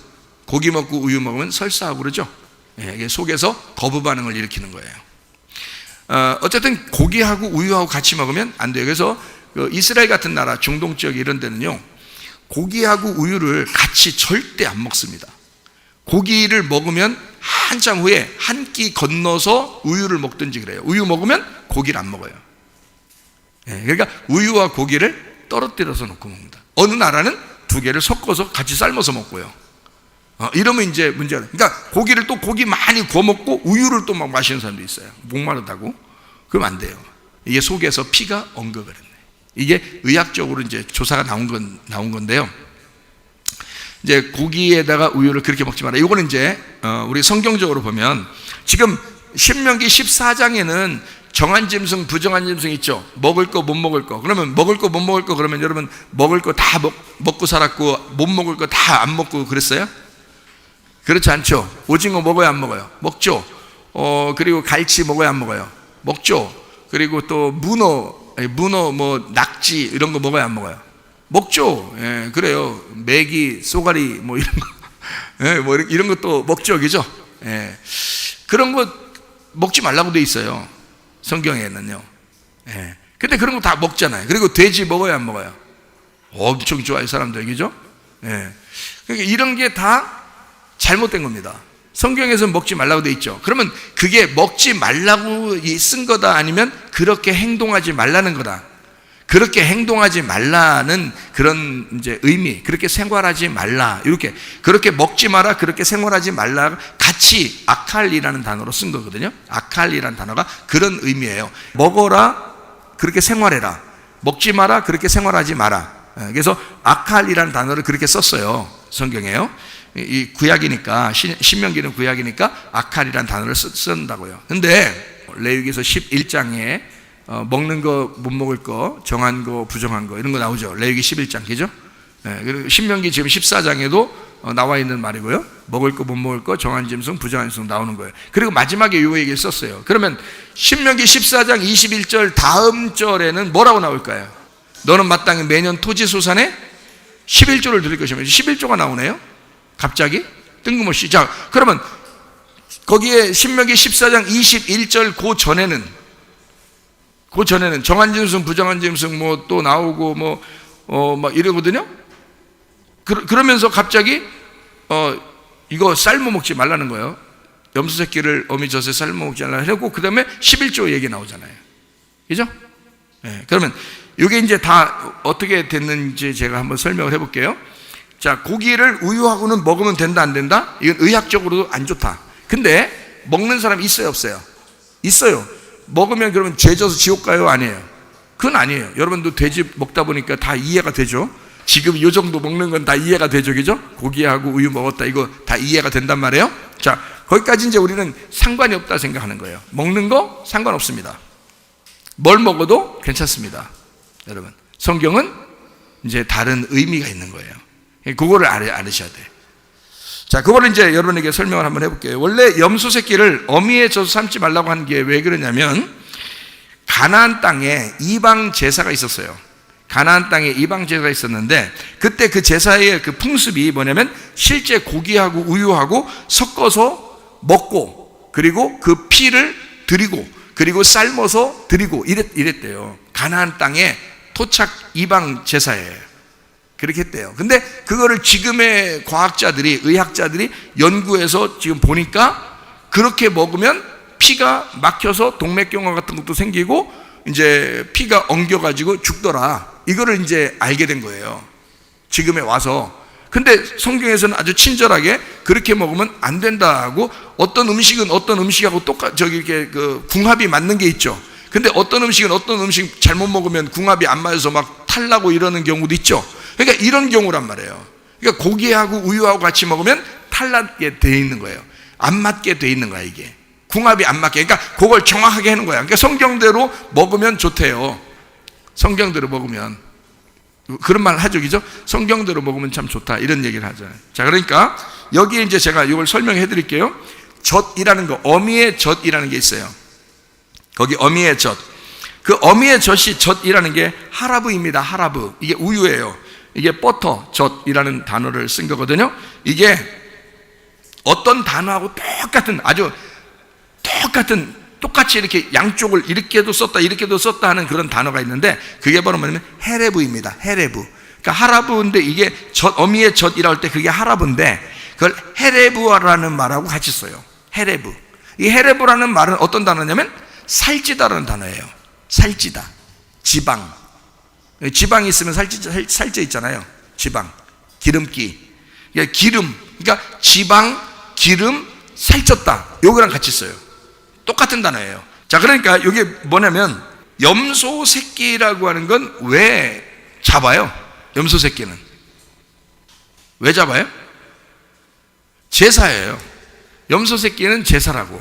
고기 먹고 우유 먹으면 설사하고 그러죠. 이게 속에서 거부 반응을 일으키는 거예요. 어쨌든 고기하고 우유하고 같이 먹으면 안 돼요. 그래서 이스라엘 같은 나라, 중동 지역 이런 데는요, 고기하고 우유를 같이 절대 안 먹습니다. 고기를 먹으면 한참 후에 한 끼 건너서 우유를 먹든지 그래요. 우유 먹으면 고기를 안 먹어요. 그러니까 우유와 고기를 떨어뜨려서 놓고 먹는다. 어느 나라는 두 개를 섞어서 같이 삶아서 먹고요. 이러면 이제 문제가, 그러니까 고기를 또 고기 많이 구워 먹고 우유를 또 막 마시는 사람도 있어요. 목마르다고. 그러면 안 돼요. 이게 속에서 피가 엉겨버렸네. 이게 의학적으로 이제 조사가 나온 건데요. 이제 고기에다가 우유를 그렇게 먹지 마라. 이거는 이제 우리 성경적으로 보면 지금 신명기 14장에는 정한 짐승, 부정한 짐승 있죠. 먹을 거, 못 먹을 거. 그러면 먹을 거, 못 먹을 거, 그러면 여러분 먹을 거 다 먹고 살았고 못 먹을 거 다 안 먹고 그랬어요? 그렇지 않죠. 오징어 먹어요, 안 먹어요? 먹죠. 그리고 갈치 먹어요, 안 먹어요? 먹죠. 그리고 또 문어 뭐 낙지 이런 거 먹어요, 안 먹어요? 먹죠. 예, 그래요. 메기, 쏘가리 뭐 이런 거, 예, 뭐 이런 것도 먹죠, 그죠? 예, 그런 거 먹지 말라고 돼 있어요, 성경에는요. 예, 근데 그런 거 다 먹잖아요. 그리고 돼지 먹어요, 안 먹어요? 엄청 좋아해요, 사람들, 그죠? 예, 그러니까 이런 게 다 잘못된 겁니다. 성경에서 먹지 말라고 돼 있죠. 그러면 그게 먹지 말라고 쓴 거다, 아니면 그렇게 행동하지 말라는 거다. 그렇게 행동하지 말라는 그런 이제 의미, 그렇게 생활하지 말라, 이렇게, 그렇게 먹지 마라, 그렇게 생활하지 말라, 같이 아칼리라는 단어로 쓴 거거든요. 아칼리라는 단어가 그런 의미예요. 먹어라, 그렇게 생활해라. 먹지 마라, 그렇게 생활하지 마라. 그래서 아칼리라는 단어를 그렇게 썼어요, 성경에요. 이 구약이니까, 신명기는 구약이니까 아칼이라는 단어를 쓴다고요. 근데 레위기서 11장에 먹는 거, 못 먹을 거, 정한 거, 부정한 거 이런 거 나오죠. 레위기 11장, 그죠? 그리고 신명기 지금 14장에도 나와 있는 말이고요. 먹을 거, 못 먹을 거, 정한 짐승, 부정한 짐승 나오는 거예요. 그리고 마지막에 요 얘기를 썼어요. 그러면 신명기 14장 21절 다음 절에는 뭐라고 나올까요? 너는 마땅히 매년 토지소산에 11조를 드릴 것이며, 11조가 나오네요. 갑자기 뜬금없이. 자, 그러면 거기에 신명기 14장 21절 그 전에는 정한 짐승, 부정한 짐승 뭐 또 나오고 막 이러거든요. 그러면서 갑자기 이거 삶아 먹지 말라는 거예요. 염소 새끼를 어미 젖에 삶아 먹지 않으라 하고 그 다음에 11조 얘기 나오잖아요. 그죠? 네, 그러면 이게 이제 다 어떻게 됐는지 제가 한번 설명을 해볼게요. 자, 고기를 우유하고는 먹으면 된다 안 된다? 이건 의학적으로도 안 좋다. 근데 먹는 사람 있어요 없어요? 있어요. 먹으면 그러면 죄져서 지옥 가요 아니에요? 그건 아니에요. 여러분도 돼지 먹다 보니까 다 이해가 되죠. 지금 이 정도 먹는 건 다 이해가 되죠, 그죠? 고기하고 우유 먹었다 이거 다 이해가 된단 말이에요. 자, 거기까지 이제 우리는 상관이 없다 생각하는 거예요. 먹는 거 상관없습니다. 뭘 먹어도 괜찮습니다. 여러분, 성경은 이제 다른 의미가 있는 거예요. 그거를 알으셔야 돼요. 자, 그거를 이제 여러분에게 설명을 한번 해볼게요. 원래 염소 새끼를 어미의 젖을 삶지 말라고 한 게 왜 그러냐면 가나안 땅에 이방 제사가 있었어요. 가나안 땅에 이방 제사가 있었는데 그때 그 제사의 그 풍습이 뭐냐면 실제 고기하고 우유하고 섞어서 먹고 그리고 그 피를 드리고 그리고 삶아서 드리고 이랬대요. 가나안 땅에 토착 이방 제사예요. 그렇게 했대요. 근데 그거를 지금의 과학자들이, 의학자들이 연구해서 지금 보니까 그렇게 먹으면 피가 막혀서 동맥경화 같은 것도 생기고 이제 피가 엉겨가지고 죽더라. 이거를 이제 알게 된 거예요. 지금에 와서. 근데 성경에서는 아주 친절하게 그렇게 먹으면 안 된다고 어떤 음식은 어떤 음식하고 이렇게 그 궁합이 맞는 게 있죠. 근데 어떤 음식은 어떤 음식 잘못 먹으면 궁합이 안 맞아서 막 탈나고 이러는 경우도 있죠. 그러니까 이런 경우란 말이에요. 그러니까 고기하고 우유하고 같이 먹으면 탈나게 돼 있는 거예요. 안 맞게 돼 있는 거야, 이게. 궁합이 안 맞게. 그러니까 그걸 정확하게 하는 거야. 그러니까 성경대로 먹으면 좋대요. 성경대로 먹으면. 그런 말 하죠, 그죠? 성경대로 먹으면 참 좋다. 이런 얘기를 하잖아요. 자, 그러니까 여기에 이제 제가 이걸 설명해 드릴게요. 젖이라는 거, 어미의 젖이라는 게 있어요. 거기 어미의 젖. 그 어미의 젖이 젖이라는 게 하라브입니다. 하라브. 이게 우유예요. 이게 버터, 젖이라는 단어를 쓴 거거든요. 이게 어떤 단어하고 똑같은, 아주 똑같이 이렇게 양쪽을 이렇게도 썼다 이렇게도 썼다 하는 그런 단어가 있는데 그게 바로 뭐냐면 헤레브입니다. 헤레브. 그러니까 하라브인데 이게 어미의 젖이라고 할 때 그게 하라브인데 그걸 헤레브라는 말하고 같이 써요. 헤레브. 이 헤레브라는 말은 어떤 단어냐면 살찌다라는 단어예요. 살찌다. 지방. 지방이 있으면 살쪄 있잖아요. 지방. 기름기. 그러니까 기름. 그러니까 지방, 기름, 살쪘다. 요거랑 같이 써요. 똑같은 단어예요. 자, 그러니까 이게 뭐냐면 염소 새끼라고 하는 건 왜 잡아요? 염소 새끼는 왜 잡아요? 제사예요. 염소 새끼는 제사라고.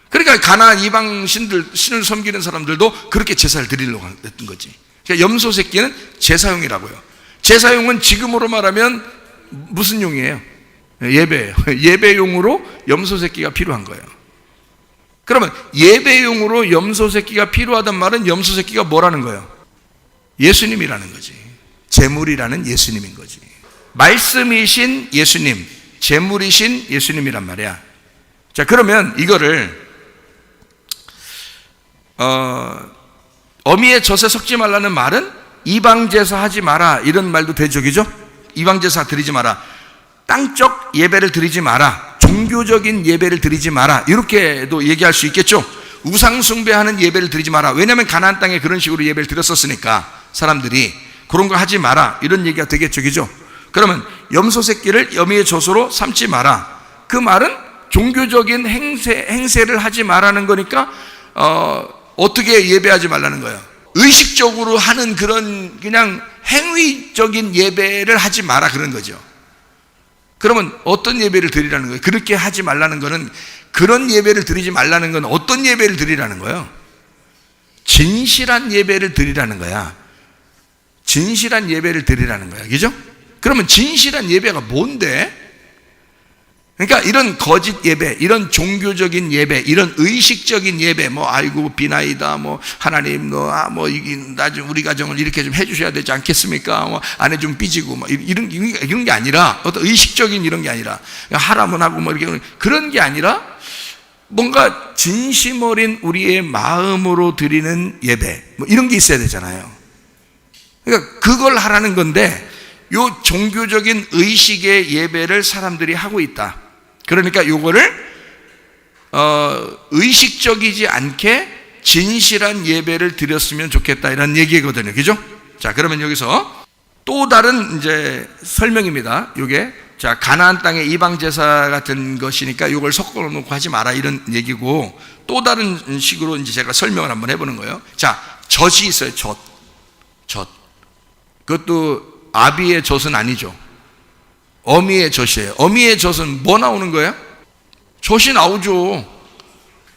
그러니까 가나안 이방 신을 섬기는 사람들도 그렇게 제사를 드리려고 했던 거지. 그러니까 염소 새끼는 제사용이라고요. 제사용은 지금으로 말하면 무슨 용이에요? 예배예요. 예배용으로 염소 새끼가 필요한 거예요. 그러면 예배용으로 염소 새끼가 필요하단 말은 염소 새끼가 뭐라는 거예요? 예수님이라는 거지. 제물이라는 예수님인 거지. 말씀이신 예수님, 제물이신 예수님이란 말이야. 자, 그러면 이거를 어미의 젖에 섞지 말라는 말은 이방제사 하지 마라 이런 말도 되죠, 그죠? 이방제사 드리지 마라, 땅적 예배를 드리지 마라, 종교적인 예배를 드리지 마라 이렇게도 얘기할 수 있겠죠. 우상 숭배하는 예배를 드리지 마라. 왜냐하면 가나안 땅에 그런 식으로 예배를 드렸었으니까 사람들이 그런 거 하지 마라 이런 얘기가 되겠죠, 그죠? 그러면 염소 새끼를 어미의 젖으로 삼지 마라. 그 말은 종교적인 행세를 하지 말라는 거니까 어떻게 예배하지 말라는 거예요? 의식적으로 하는 그런 그냥 행위적인 예배를 하지 마라 그런 거죠. 그러면 어떤 예배를 드리라는 거예요? 그렇게 하지 말라는 거는, 그런 예배를 드리지 말라는 건 어떤 예배를 드리라는 거예요? 진실한 예배를 드리라는 거야. 진실한 예배를 드리라는 거야. 그죠? 그러면 진실한 예배가 뭔데? 그러니까 이런 거짓 예배, 이런 종교적인 예배, 이런 의식적인 예배, 뭐 아이고 비나이다, 뭐 하나님 나중 우리 가정을 이렇게 좀 해주셔야 되지 않겠습니까? 뭐 아내 좀 삐지고 뭐 이런 게 아니라, 어떤 의식적인 이런 게 아니라 하라면 하고 뭐 이렇게 그런 게 아니라 뭔가 진심 어린 우리의 마음으로 드리는 예배, 뭐 이런 게 있어야 되잖아요. 그러니까 그걸 하라는 건데 요 종교적인 의식의 예배를 사람들이 하고 있다. 그러니까 요거를 의식적이지 않게 진실한 예배를 드렸으면 좋겠다 이런 얘기거든요. 그죠? 자, 그러면 여기서 또 다른 이제 설명입니다. 요게 자, 가나안 땅의 이방 제사 같은 것이니까 이걸 섞어 놓고 하지 마라 이런 얘기고, 또 다른 식으로 이제 제가 설명을 한번 해보는 거예요. 자, 젖이 있어요. 젖. 그것도 아비의 젖은 아니죠. 어미의 젖이에요. 어미의 젖은 뭐 나오는 거예요? 젖이 나오죠.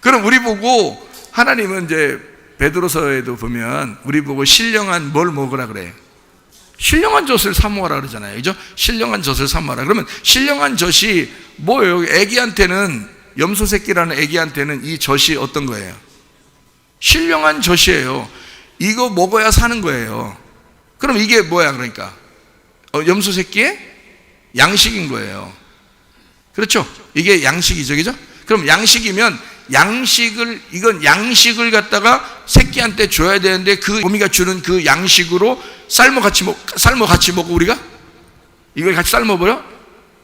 그럼 우리 보고 하나님은 이제 베드로서에도 보면 우리 보고 신령한 뭘 먹으라 그래요? 신령한 젖을 사 먹으라 그러잖아요. 그죠? 신령한 젖을 사 먹으라. 그러면 신령한 젖이 뭐예요? 애기한테는, 염소 새끼라는 애기한테는 이 젖이 어떤 거예요? 신령한 젖이에요. 이거 먹어야 사는 거예요. 그럼 이게 뭐야 그러니까? 염소 새끼의 양식인 거예요. 그렇죠? 이게 양식이죠. 그죠? 그럼 양식이면 이건 양식을 갖다가 새끼한테 줘야 되는데 그 어미가 주는 그 양식으로 삶어 같이 먹고 우리가 이걸 같이 삶아버려?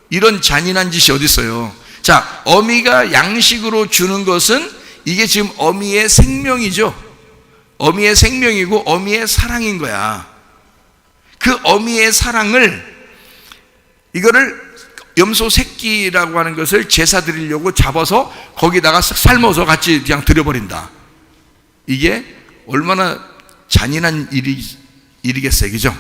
이런 잔인한 짓이 어디 있어요? 자, 어미가 양식으로 주는 것은 이게 지금 어미의 생명이죠. 어미의 생명이고 어미의 사랑인 거야. 그 어미의 사랑을, 이거를 염소 새끼라고 하는 것을 제사 드리려고 잡아서 거기다가 삶아서 같이 그냥 드려버린다. 이게 얼마나 잔인한 일이겠어요. 그죠?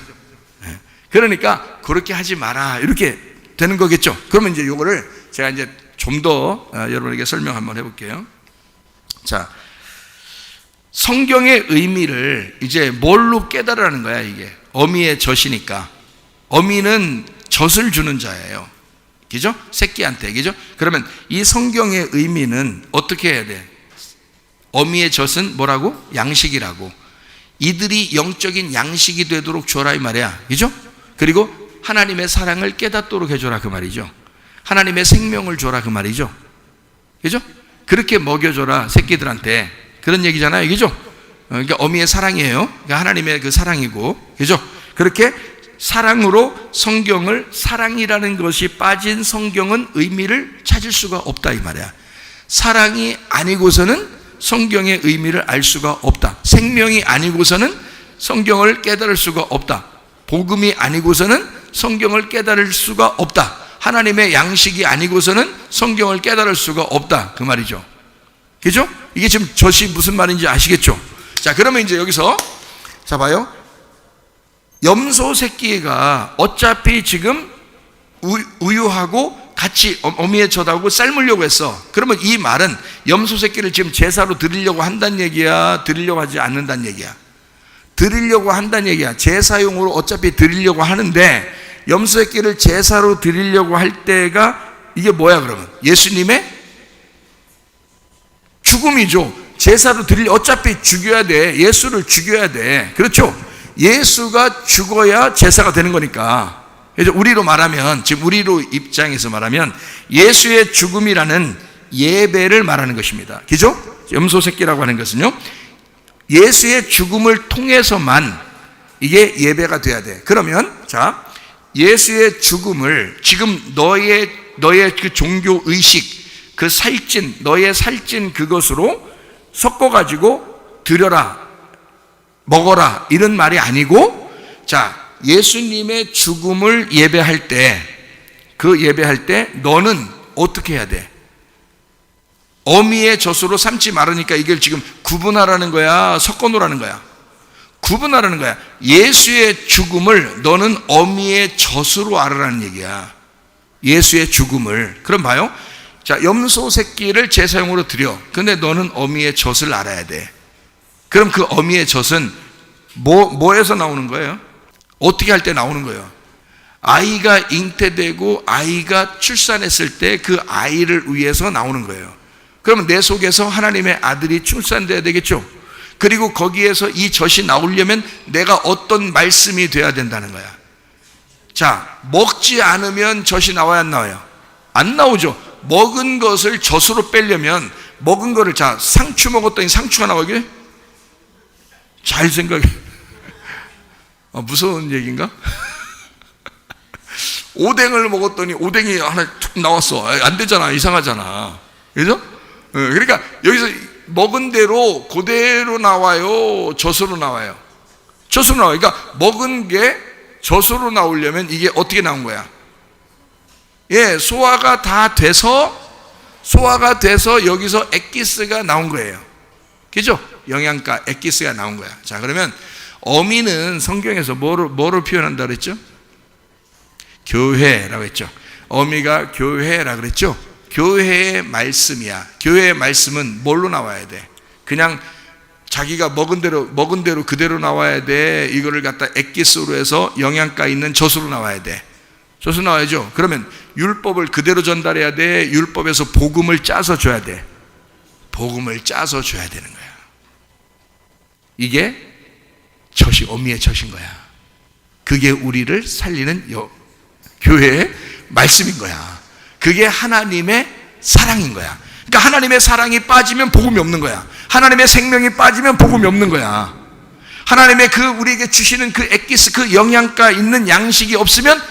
그러니까 그렇게 하지 마라 이렇게 되는 거겠죠. 그러면 이제 요거를 제가 이제 좀 더 여러분에게 설명 한번 해볼게요. 자, 성경의 의미를 이제 뭘로 깨달으라는 거야. 이게 어미의 젖이니까. 어미는 젖을 주는 자예요. 그죠? 새끼한테. 그죠? 그러면 이 성경의 의미는 어떻게 해야 돼? 어미의 젖은 뭐라고? 양식이라고. 이들이 영적인 양식이 되도록 줘라 이 말이야. 그죠? 그리고 하나님의 사랑을 깨닫도록 해줘라 그 말이죠. 하나님의 생명을 줘라 그 말이죠. 그죠? 그렇게 먹여줘라 새끼들한테. 그런 얘기잖아요. 그죠? 그러니까 어미의 사랑이에요. 그러니까 하나님의 그 사랑이고. 그죠? 그렇게 사랑으로 성경을, 사랑이라는 것이 빠진 성경은 의미를 찾을 수가 없다 이 말이야. 사랑이 아니고서는 성경의 의미를 알 수가 없다. 생명이 아니고서는 성경을 깨달을 수가 없다. 복음이 아니고서는 성경을 깨달을 수가 없다. 하나님의 양식이 아니고서는 성경을 깨달을 수가 없다 그 말이죠. 그죠? 이게 지금 젖이 무슨 말인지 아시겠죠? 자, 그러면 이제 여기서 자 봐요. 염소 새끼가 어차피 지금 우유하고 같이 어미의 젖하고 삶으려고 했어. 그러면 이 말은 염소 새끼를 지금 제사로 드리려고 한다는 얘기야? 드리려고 하지 않는다는 얘기야? 드리려고 한다는 얘기야. 제사용으로 어차피 드리려고 하는데 염소 새끼를 제사로 드리려고 할 때가 이게 뭐야 그러면? 예수님의 죽음이죠. 제사로 어차피 죽여야 돼. 예수를 죽여야 돼. 그렇죠? 예수가 죽어야 제사가 되는 거니까. 그래서 우리로 말하면, 지금 우리로 입장에서 말하면 예수의 죽음이라는 예배를 말하는 것입니다. 그죠? 염소 새끼라고 하는 것은요, 예수의 죽음을 통해서만 이게 예배가 돼야 돼. 그러면 자, 예수의 죽음을 지금 너의 그 종교 의식, 그 살찐, 너의 살찐 그것으로 섞어가지고 드려라, 먹어라 이런 말이 아니고, 자, 예수님의 죽음을 예배할 때, 그 예배할 때 너는 어떻게 해야 돼? 어미의 젖으로 삼지 말으니까 이걸 지금 구분하라는 거야, 섞어 놓으라는 거야? 구분하라는 거야. 예수의 죽음을 너는 어미의 젖으로 알으라는 얘기야. 예수의 죽음을. 그럼 봐요. 자, 염소 새끼를 제사용으로 드려. 근데 너는 어미의 젖을 알아야 돼. 그럼 그 어미의 젖은 뭐에서 나오는 거예요? 어떻게 할 때 나오는 거예요? 아이가 잉태되고 아이가 출산했을 때 그 아이를 위해서 나오는 거예요. 그러면 내 속에서 하나님의 아들이 출산돼야 되겠죠? 그리고 거기에서 이 젖이 나오려면 내가 어떤 말씀이 돼야 된다는 거야. 자, 먹지 않으면 젖이 나와야 안 나와요? 안 나오죠. 먹은 것을 젖으로 빼려면 먹은 거를, 자, 상추 먹었더니 상추가 나오게? 잘 생각해. 무서운 얘기인가? 오뎅을 먹었더니 오뎅이 하나 툭 나왔어. 안 되잖아. 이상하잖아. 그죠? 그러니까 여기서 먹은 대로 그대로 나와요, 젖으로 나와요? 젖으로 나와요. 그러니까 먹은 게 젖으로 나오려면 이게 어떻게 나온 거야? 소화가 다 돼서 여기서 엑기스가 나온 거예요. 그죠? 영양가 엑기스가 나온 거야. 자, 그러면 어미는 성경에서 뭐로 표현한다 그랬죠? 교회라고 했죠. 어미가 교회라고 그랬죠. 교회의 말씀이야. 교회의 말씀은 뭘로 나와야 돼? 그냥 자기가 먹은 대로 그대로 나와야 돼? 이거를 갖다 엑기스로 해서 영양가 있는 젖으로 나와야 돼? 젖으로 나와야죠. 그러면 율법을 그대로 전달해야 돼? 율법에서 복음을 짜서 줘야 돼? 복음을 짜서 줘야 되는 거야. 이게 젖이 어미의 젖인 거야. 그게 우리를 살리는 교회의 말씀인 거야. 그게 하나님의 사랑인 거야. 그러니까 하나님의 사랑이 빠지면 복음이 없는 거야. 하나님의 생명이 빠지면 복음이 없는 거야. 하나님의 우리에게 주시는 그 엑기스, 그 영양가 있는 양식이 없으면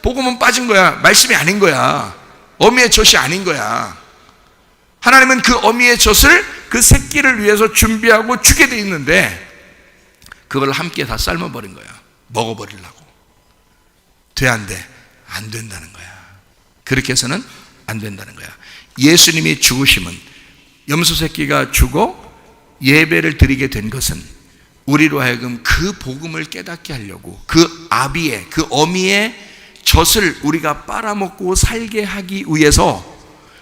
복음은 빠진 거야. 말씀이 아닌 거야. 어미의 젖이 아닌 거야. 하나님은 그 어미의 젖을 그 새끼를 위해서 준비하고 주게 돼 있는데 그걸 함께 다 삶아버린 거야. 먹어버리려고. 돼, 안 돼? 안 된다는 거야. 그렇게 해서는 안 된다는 거야. 예수님이 죽으심은, 염소 새끼가 죽어 예배를 드리게 된 것은 우리로 하여금 그 복음을 깨닫게 하려고, 그 아비의, 그 어미의 젖을 우리가 빨아먹고 살게 하기 위해서,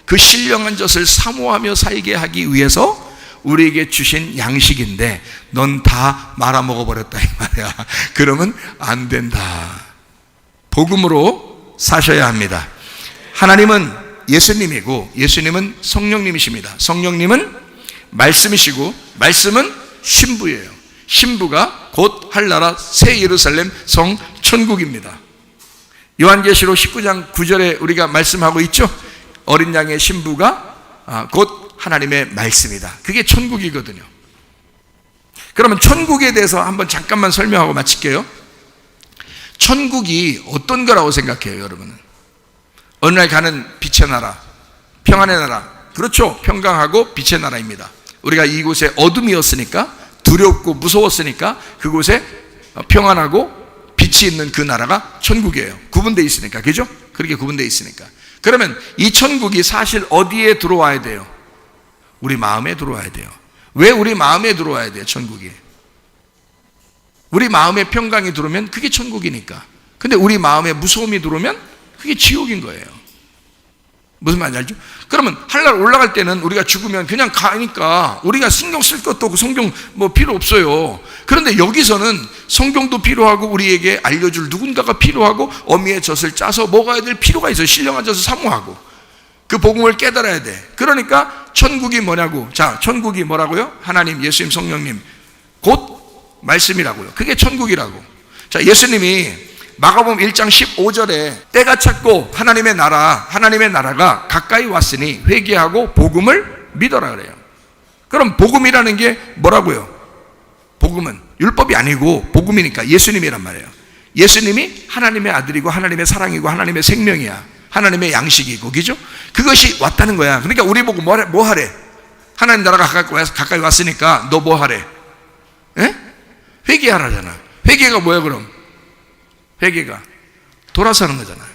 그 신령한 젖을 사모하며 살게 하기 위해서 우리에게 주신 양식인데 넌 다 말아먹어버렸다 이 말이야. 그러면 안 된다. 복음으로 사셔야 합니다. 하나님은 예수님이고 예수님은 성령님이십니다. 성령님은 말씀이시고 말씀은 신부예요. 신부가 곧 할 나라 새 예루살렘 성 천국입니다. 요한계시록 19장 9절에 우리가 말씀하고 있죠. 어린 양의 신부가 곧 하나님의 말씀이다. 그게 천국이거든요. 그러면 천국에 대해서 한번 잠깐만 설명하고 마칠게요. 천국이 어떤 거라고 생각해요, 여러분은? 어느 날 가는 빛의 나라, 평안의 나라. 그렇죠. 평강하고 빛의 나라입니다. 우리가 이곳에 어둠이었으니까, 두렵고 무서웠으니까 그곳에 평안하고 빛이 있는 그 나라가 천국이에요. 구분되어 있으니까. 그죠? 그렇게 구분되어 있으니까. 그러면 이 천국이 사실 어디에 들어와야 돼요? 우리 마음에 들어와야 돼요. 왜 우리 마음에 들어와야 돼요, 천국이? 우리 마음에 평강이 들어오면 그게 천국이니까. 근데 우리 마음에 무서움이 들어오면 그게 지옥인 거예요. 무슨 말인지 알죠? 그러면 하늘나라 올라갈 때는 우리가 죽으면 그냥 가니까 우리가 신경 쓸 것도 없고 성경 필요 없어요. 그런데 여기서는 성경도 필요하고 우리에게 알려줄 누군가가 필요하고 어미의 젖을 짜서 먹어야 될 필요가 있어요. 신령한 젖을 사모하고 그 복음을 깨달아야 돼. 그러니까 천국이 뭐냐고. 자, 천국이 뭐라고요? 하나님, 예수님, 성령님 곧 말씀이라고요. 그게 천국이라고. 자, 예수님이 마가복음 1장 15절에 때가 찼고 하나님의 나라가 가까이 왔으니 회개하고 복음을 믿어라 그래요. 그럼 복음이라는 게 뭐라고요? 복음은 율법이 아니고 복음이니까 예수님이란 말이에요. 예수님이 하나님의 아들이고 하나님의 사랑이고 하나님의 생명이야. 하나님의 양식이고, 그죠? 그것이 왔다는 거야. 그러니까 우리 보고 뭐 하래? 하나님 나라가 가까이 왔으니까 너 뭐 하래? 에? 회개하라잖아. 회개가 뭐야 그럼? 회개가 돌아서는 거잖아요.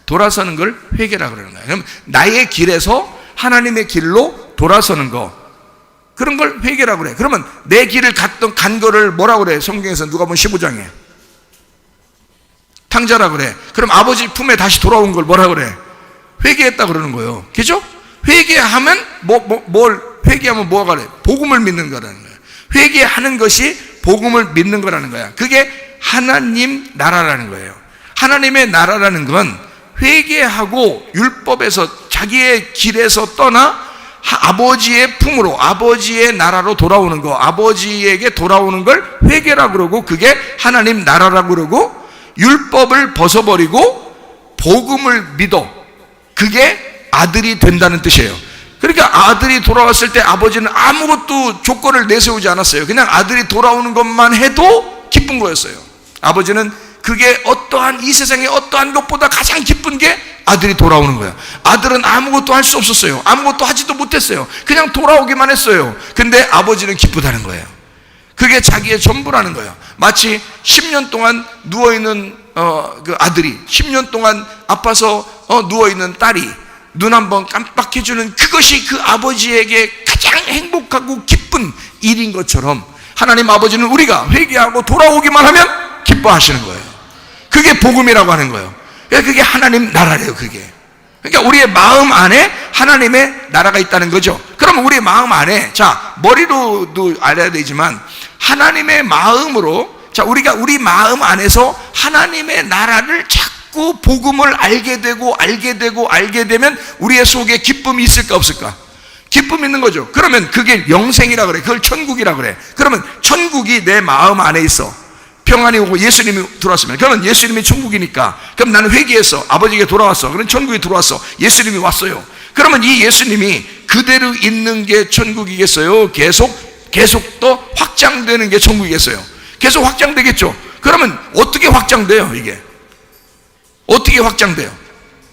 돌아서는 걸 회개라 그러는 거예요. 그럼 나의 길에서 하나님의 길로 돌아서는 거, 그런 걸 회개라 그래. 그러면 내 길을 간 거를 뭐라 그래? 성경에서 누가복음 15장에 탕자라 그래. 그럼 아버지 품에 다시 돌아온 걸 뭐라 그래? 회개했다 그러는 거예요. 그죠? 회개하면 뭘 회개하면 뭐가 그래? 복음을 믿는 거라는 거예요. 회개하는 것이 복음을 믿는 거라는 거야. 그게 하나님 나라라는 거예요. 하나님의 나라라는 건 회개하고 율법에서 자기의 길에서 떠나 아버지의 품으로, 아버지의 나라로 돌아오는 거, 아버지에게 돌아오는 걸 회개라고 그러고, 그게 하나님 나라라고 그러고, 율법을 벗어버리고 복음을 믿어. 그게 아들이 된다는 뜻이에요. 그러니까 아들이 돌아왔을 때 아버지는 아무것도 조건을 내세우지 않았어요. 그냥 아들이 돌아오는 것만 해도 기쁜 거였어요. 아버지는 그게 어떠한 이 세상의 어떠한 것보다 가장 기쁜 게 아들이 돌아오는 거야. 아들은 아무것도 할 수 없었어요. 아무것도 하지도 못했어요. 그냥 돌아오기만 했어요. 근데 아버지는 기쁘다는 거예요. 그게 자기의 전부라는 거예요. 마치 10년 동안 누워있는 그 아들이 10년 동안 아파서 누워있는 딸이 눈 한번 깜빡해주는 그것이 그 아버지에게 가장 행복하고 기쁜 일인 것처럼 하나님 아버지는 우리가 회개하고 돌아오기만 하면 기뻐하시는 거예요. 그게 복음이라고 하는 거예요. 그게 하나님 나라래요. 그게. 그러니까 우리의 마음 안에 하나님의 나라가 있다는 거죠. 그러면 우리의 마음 안에, 자, 머리로도 알아야 되지만 하나님의 마음으로, 자, 우리가 우리 마음 안에서 하나님의 나라를 자꾸 복음을 알게 되면 우리의 속에 기쁨이 있을까 없을까? 기쁨이 있는 거죠. 그러면 그게 영생이라 그래. 그걸 천국이라 그래. 그러면 천국이 내 마음 안에 있어. 평안이 오고 예수님이 들어왔으면, 그러면 예수님이 천국이니까, 그럼 나는 회개했어. 아버지에게 돌아왔어. 그럼 천국에 들어왔어. 예수님이 왔어요. 그러면 이 예수님이 그대로 있는 게 천국이겠어요? 계속 또 확장되는 게 천국이겠어요? 계속 확장되겠죠. 그러면 어떻게 확장돼요? 이게 어떻게 확장돼요?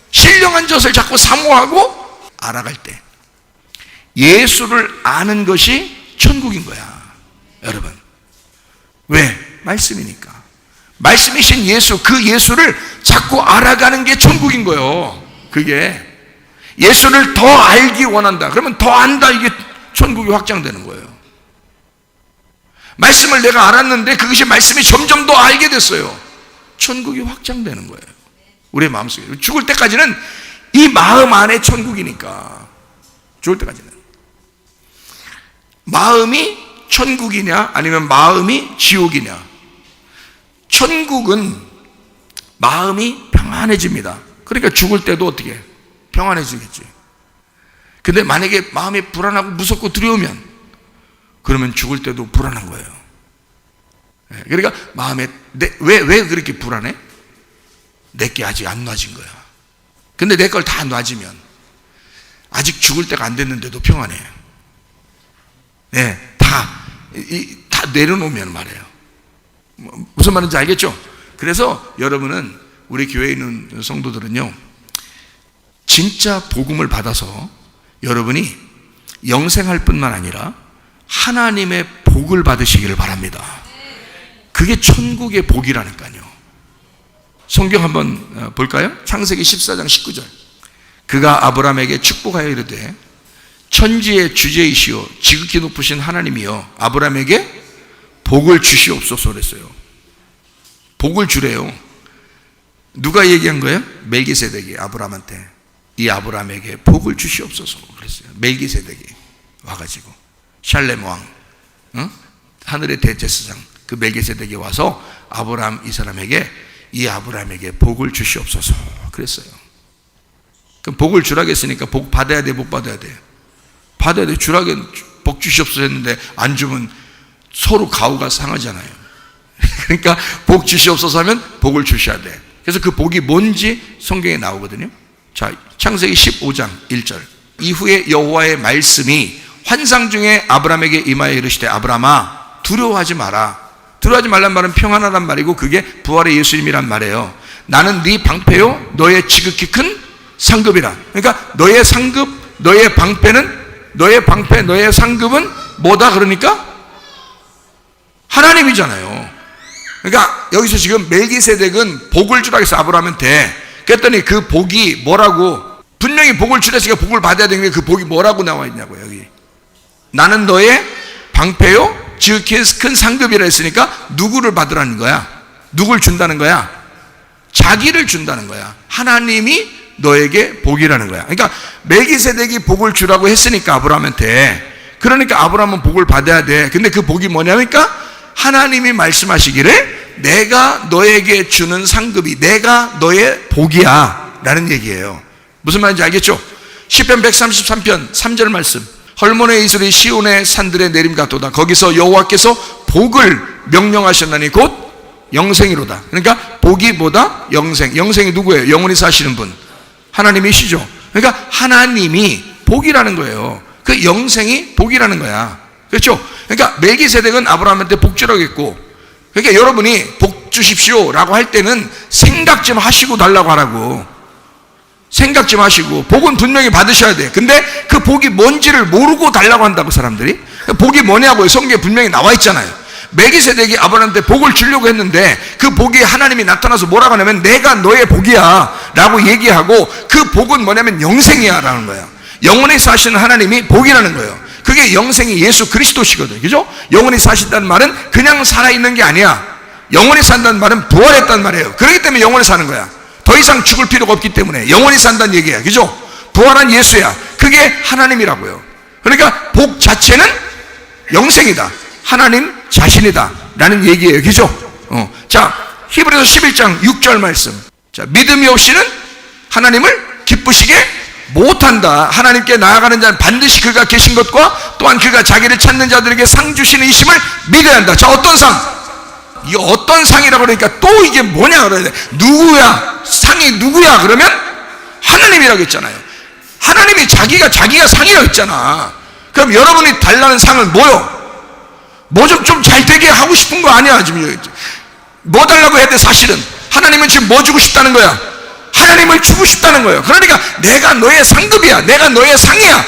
신령한 젖을 자꾸 사모하고 알아갈 때 예수를 아는 것이 천국인 거야, 여러분. 왜? 말씀이니까. 말씀이신 예수, 그 예수를 자꾸 알아가는 게 천국인 거예요. 그게 예수를 더 알기 원한다. 그러면 더 안다. 이게 천국이 확장되는 거예요. 말씀을 내가 알았는데 그것이 말씀이 점점 더 알게 됐어요. 천국이 확장되는 거예요. 우리의 마음속에. 죽을 때까지는 이 마음 안에 천국이니까. 죽을 때까지는. 마음이 천국이냐 아니면 마음이 지옥이냐. 천국은 마음이 평안해집니다. 그러니까 죽을 때도 어떻게 평안해지겠지. 근데 만약에 마음이 불안하고 무섭고 두려우면 그러면 죽을 때도 불안한 거예요. 그러니까 마음에 왜 그렇게 불안해? 내게 아직 안 놔진 거야. 근데 내 걸 다 놔지면 아직 죽을 때가 안 됐는데도 평안해. 네, 다 내려놓으면 말이에요. 무슨 말인지 알겠죠? 그래서 여러분은, 우리 교회에 있는 성도들은요, 진짜 복음을 받아서 여러분이 영생할 뿐만 아니라 하나님의 복을 받으시기를 바랍니다. 그게 천국의 복이라니까요. 성경 한번 볼까요? 창세기 14장 19절. 그가 아브라함에게 축복하여 이르되 천지의 주제이시오 지극히 높으신 하나님이여 아브라함에게 복을 주시옵소서 그랬어요. 복을 주래요. 누가 얘기한 거예요? 멜기세덱이 아브라함한테 이 아브라함에게 복을 주시옵소서 그랬어요. 멜기세덱이 와가지고 샬렘 왕, 하늘의 대제사장 그 멜기세덱이 와서 아브라함 이 사람에게 이 아브라함에게 복을 주시옵소서 그랬어요. 그럼 복을 주라고 했으니까 복 받아야 돼, 못 받아야 돼? 받아야 돼. 주라고 복 주시옵소서 했는데 안 주면 서로 가오가 상하잖아요. 그러니까 복 주시옵소서 하면 복을 주셔야 돼. 그래서 그 복이 뭔지 성경에 나오거든요. 자, 창세기 15장 1절. 이후에 여호와의 말씀이 환상 중에 아브라함에게 임하여 이르시되 아브라함아 두려워하지 마라. 두려워하지 말란 말은 평안하란 말이고 그게 부활의 예수님이란 말이에요. 나는 네 방패요 너의 지극히 큰 상급이라. 그러니까 너의 상급, 너의 방패는, 너의 방패, 너의 상급은 뭐다? 그러니까 하나님이잖아요. 그러니까 여기서 지금 멜기세덱은 복을 주라고 해서 아브라함한테, 그랬더니 그 복이 뭐라고, 분명히 복을 주랬으니까 복을 받아야 되는데 그 복이 뭐라고 나와 있냐고요. 여기 나는 너의 방패요 지극히 큰 상급이라 했으니까 누구를 받으라는 거야? 누굴 준다는 거야? 자기를 준다는 거야. 하나님이 너에게 복이라는 거야. 그러니까 멜기세덱이 복을 주라고 했으니까 아브라함한테, 그러니까 아브라함은 복을 받아야 돼. 근데 그 복이 뭐냐니까 하나님이 말씀하시기를 내가 너에게 주는 상급이 내가 너의 복이야 라는 얘기예요. 무슨 말인지 알겠죠? 시편 133편 3절 말씀. 헐몬의 이슬이 시온의 산들에 내림 같도다. 거기서 여호와께서 복을 명령하셨나니 곧 영생이로다. 그러니까 복이 뭐다? 영생. 영생이 누구예요? 영원히 사시는 분 하나님이시죠. 그러니까 하나님이 복이라는 거예요. 그 영생이 복이라는 거야. 그렇죠? 그러니까 멜기세덱은 아브라함한테 복 주라고 했고, 그러니까 여러분이 복 주십시오 라고 할 때는 생각 좀 하시고 달라고 하라고. 생각 좀 하시고, 복은 분명히 받으셔야 돼. 근데 그 복이 뭔지를 모르고 달라고 한다고, 사람들이. 복이 뭐냐고요. 성경에 분명히 나와 있잖아요. 멜기세덱이 아브라함한테 복을 주려고 했는데 그 복이 하나님이 나타나서 뭐라고 하냐면 내가 너의 복이야 라고 얘기하고, 그 복은 뭐냐면 영생이야 라는 거야. 영원히 사시는 하나님이 복이라는 거예요. 그게 영생이 예수 그리스도시거든. 그죠? 영원히 사신다는 말은 그냥 살아있는 게 아니야. 영원히 산다는 말은 부활했다는 말이에요. 그렇기 때문에 영원히 사는 거야. 더 이상 죽을 필요가 없기 때문에 영원히 산다는 얘기야. 그죠? 부활한 예수야. 그게 하나님이라고요. 그러니까 복 자체는 영생이다. 하나님 자신이다 라는 얘기예요. 그죠? 자, 히브리서 11장 6절 말씀. 자, 믿음이 없이는 하나님을 기쁘시게 못한다. 하나님께 나아가는 자는 반드시 그가 계신 것과 또한 그가 자기를 찾는 자들에게 상 주시는 이심을 믿어야 한다. 자, 어떤 상? 이 어떤 상이라고 그러니까 또 이게 뭐냐 그래야 돼. 누구야? 상이 누구야? 그러면 하나님이라고 했잖아요. 하나님이 자기가 상이라고 했잖아. 그럼 여러분이 달라는 상은 뭐요? 뭐 좀 잘 되게 하고 싶은 거 아니야 지금. 뭐 달라고 해야 돼? 사실은 하나님은 지금 뭐 주고 싶다는 거야? 하나님을 주고 싶다는 거예요. 그러니까 내가 너의 상급이야. 내가 너의 상이야.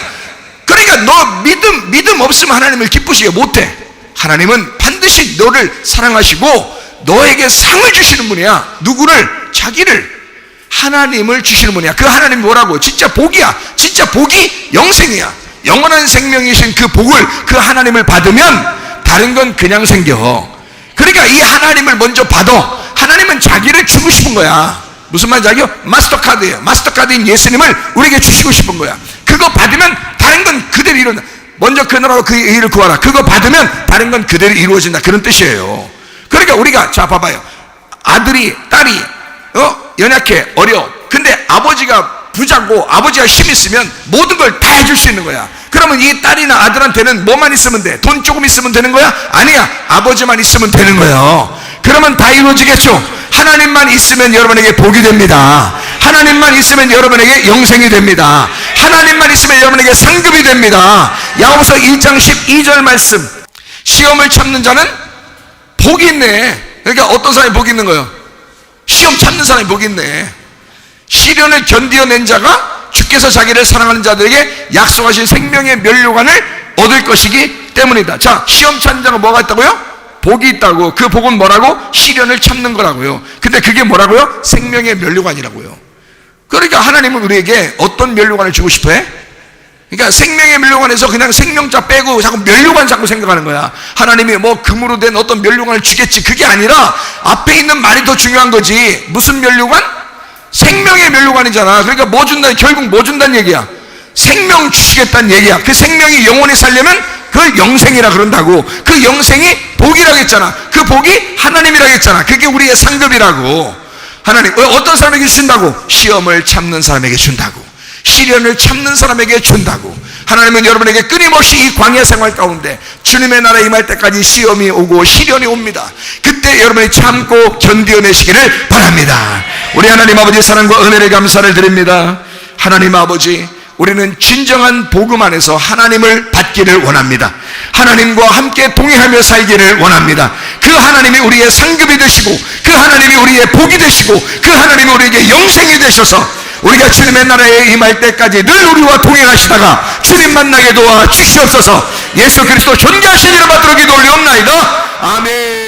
그러니까 너 믿음 없으면 하나님을 기쁘시게 못해. 하나님은 반드시 너를 사랑하시고 너에게 상을 주시는 분이야. 누구를? 자기를, 하나님을 주시는 분이야. 그 하나님이 뭐라고? 진짜 복이야. 진짜 복이 영생이야. 영원한 생명이신 그 복을, 그 하나님을 받으면 다른 건 그냥 생겨. 그러니까 이 하나님을 먼저 받아. 하나님은 자기를 주고 싶은 거야. 무슨 말인지 알죠? 마스터카드예요. 마스터카드인 예수님을 우리에게 주시고 싶은 거야. 그거 받으면 다른 건 그대로 이룬다. 먼저 그 나라와 그 의를 구하라. 그거 받으면 다른 건 그대로 이루어진다. 그런 뜻이에요. 그러니까 우리가, 자 봐봐요. 아들이, 딸이 연약해, 어려. 근데 아버지가 부자고 아버지가 힘 있으면 모든 걸 다 해줄 수 있는 거야. 그러면 이 딸이나 아들한테는 뭐만 있으면 돼? 돈 조금 있으면 되는 거야? 아니야. 아버지만 있으면 되는 거예요. 그러면 다 이루어지겠죠? 하나님만 있으면 여러분에게 복이 됩니다. 하나님만 있으면 여러분에게 영생이 됩니다. 하나님만 있으면 여러분에게 상급이 됩니다. 야고보서 1장 12절 말씀. 시험을 참는 자는 복이 있네. 그러니까 어떤 사람이 복이 있는 거예요? 시험 참는 사람이 복이 있네. 시련을 견디어낸 자가 주께서 자기를 사랑하는 자들에게 약속하신 생명의 면류관을 얻을 것이기 때문이다. 자, 시험 참는 자가 뭐가 있다고요? 복이 있다고. 그 복은 뭐라고? 시련을 참는 거라고요. 근데 그게 뭐라고요? 생명의 면류관이라고요. 그러니까 하나님은 우리에게 어떤 면류관을 주고 싶어 해? 그러니까 생명의 면류관에서 그냥 생명자 빼고 자꾸 면류관 자꾸 생각하는 거야. 하나님이 뭐 금으로 된 어떤 면류관을 주겠지. 그게 아니라 앞에 있는 말이 더 중요한 거지. 무슨 면류관? 생명의 면류관이잖아. 그러니까 뭐 준다? 결국 뭐 준다는 얘기야? 생명 주시겠다는 얘기야. 그 생명이 영원히 살려면 그걸 영생이라 그런다고. 그 영생이 복이라고 했잖아. 그 복이 하나님이라고 했잖아. 그게 우리의 상급이라고. 하나님 어떤 사람에게 준다고? 시험을 참는 사람에게 준다고. 시련을 참는 사람에게 준다고. 하나님은 여러분에게 끊임없이 이 광야 생활 가운데 주님의 나라에 임할 때까지 시험이 오고 시련이 옵니다. 그때 여러분이 참고 견디어내시기를 바랍니다. 우리 하나님 아버지 사랑과 은혜를 감사를 드립니다. 하나님 아버지, 우리는 진정한 복음 안에서 하나님을 받기를 원합니다. 하나님과 함께 동행하며 살기를 원합니다. 그 하나님이 우리의 상급이 되시고, 그 하나님이 우리의 복이 되시고, 그 하나님이 우리에게 영생이 되셔서 우리가 주님의 나라에 임할 때까지 늘 우리와 동행하시다가 주님 만나게 도와 주시옵소서. 예수 그리스도 존귀하신 이름 받들어 기도 올리옵나이다. 아멘.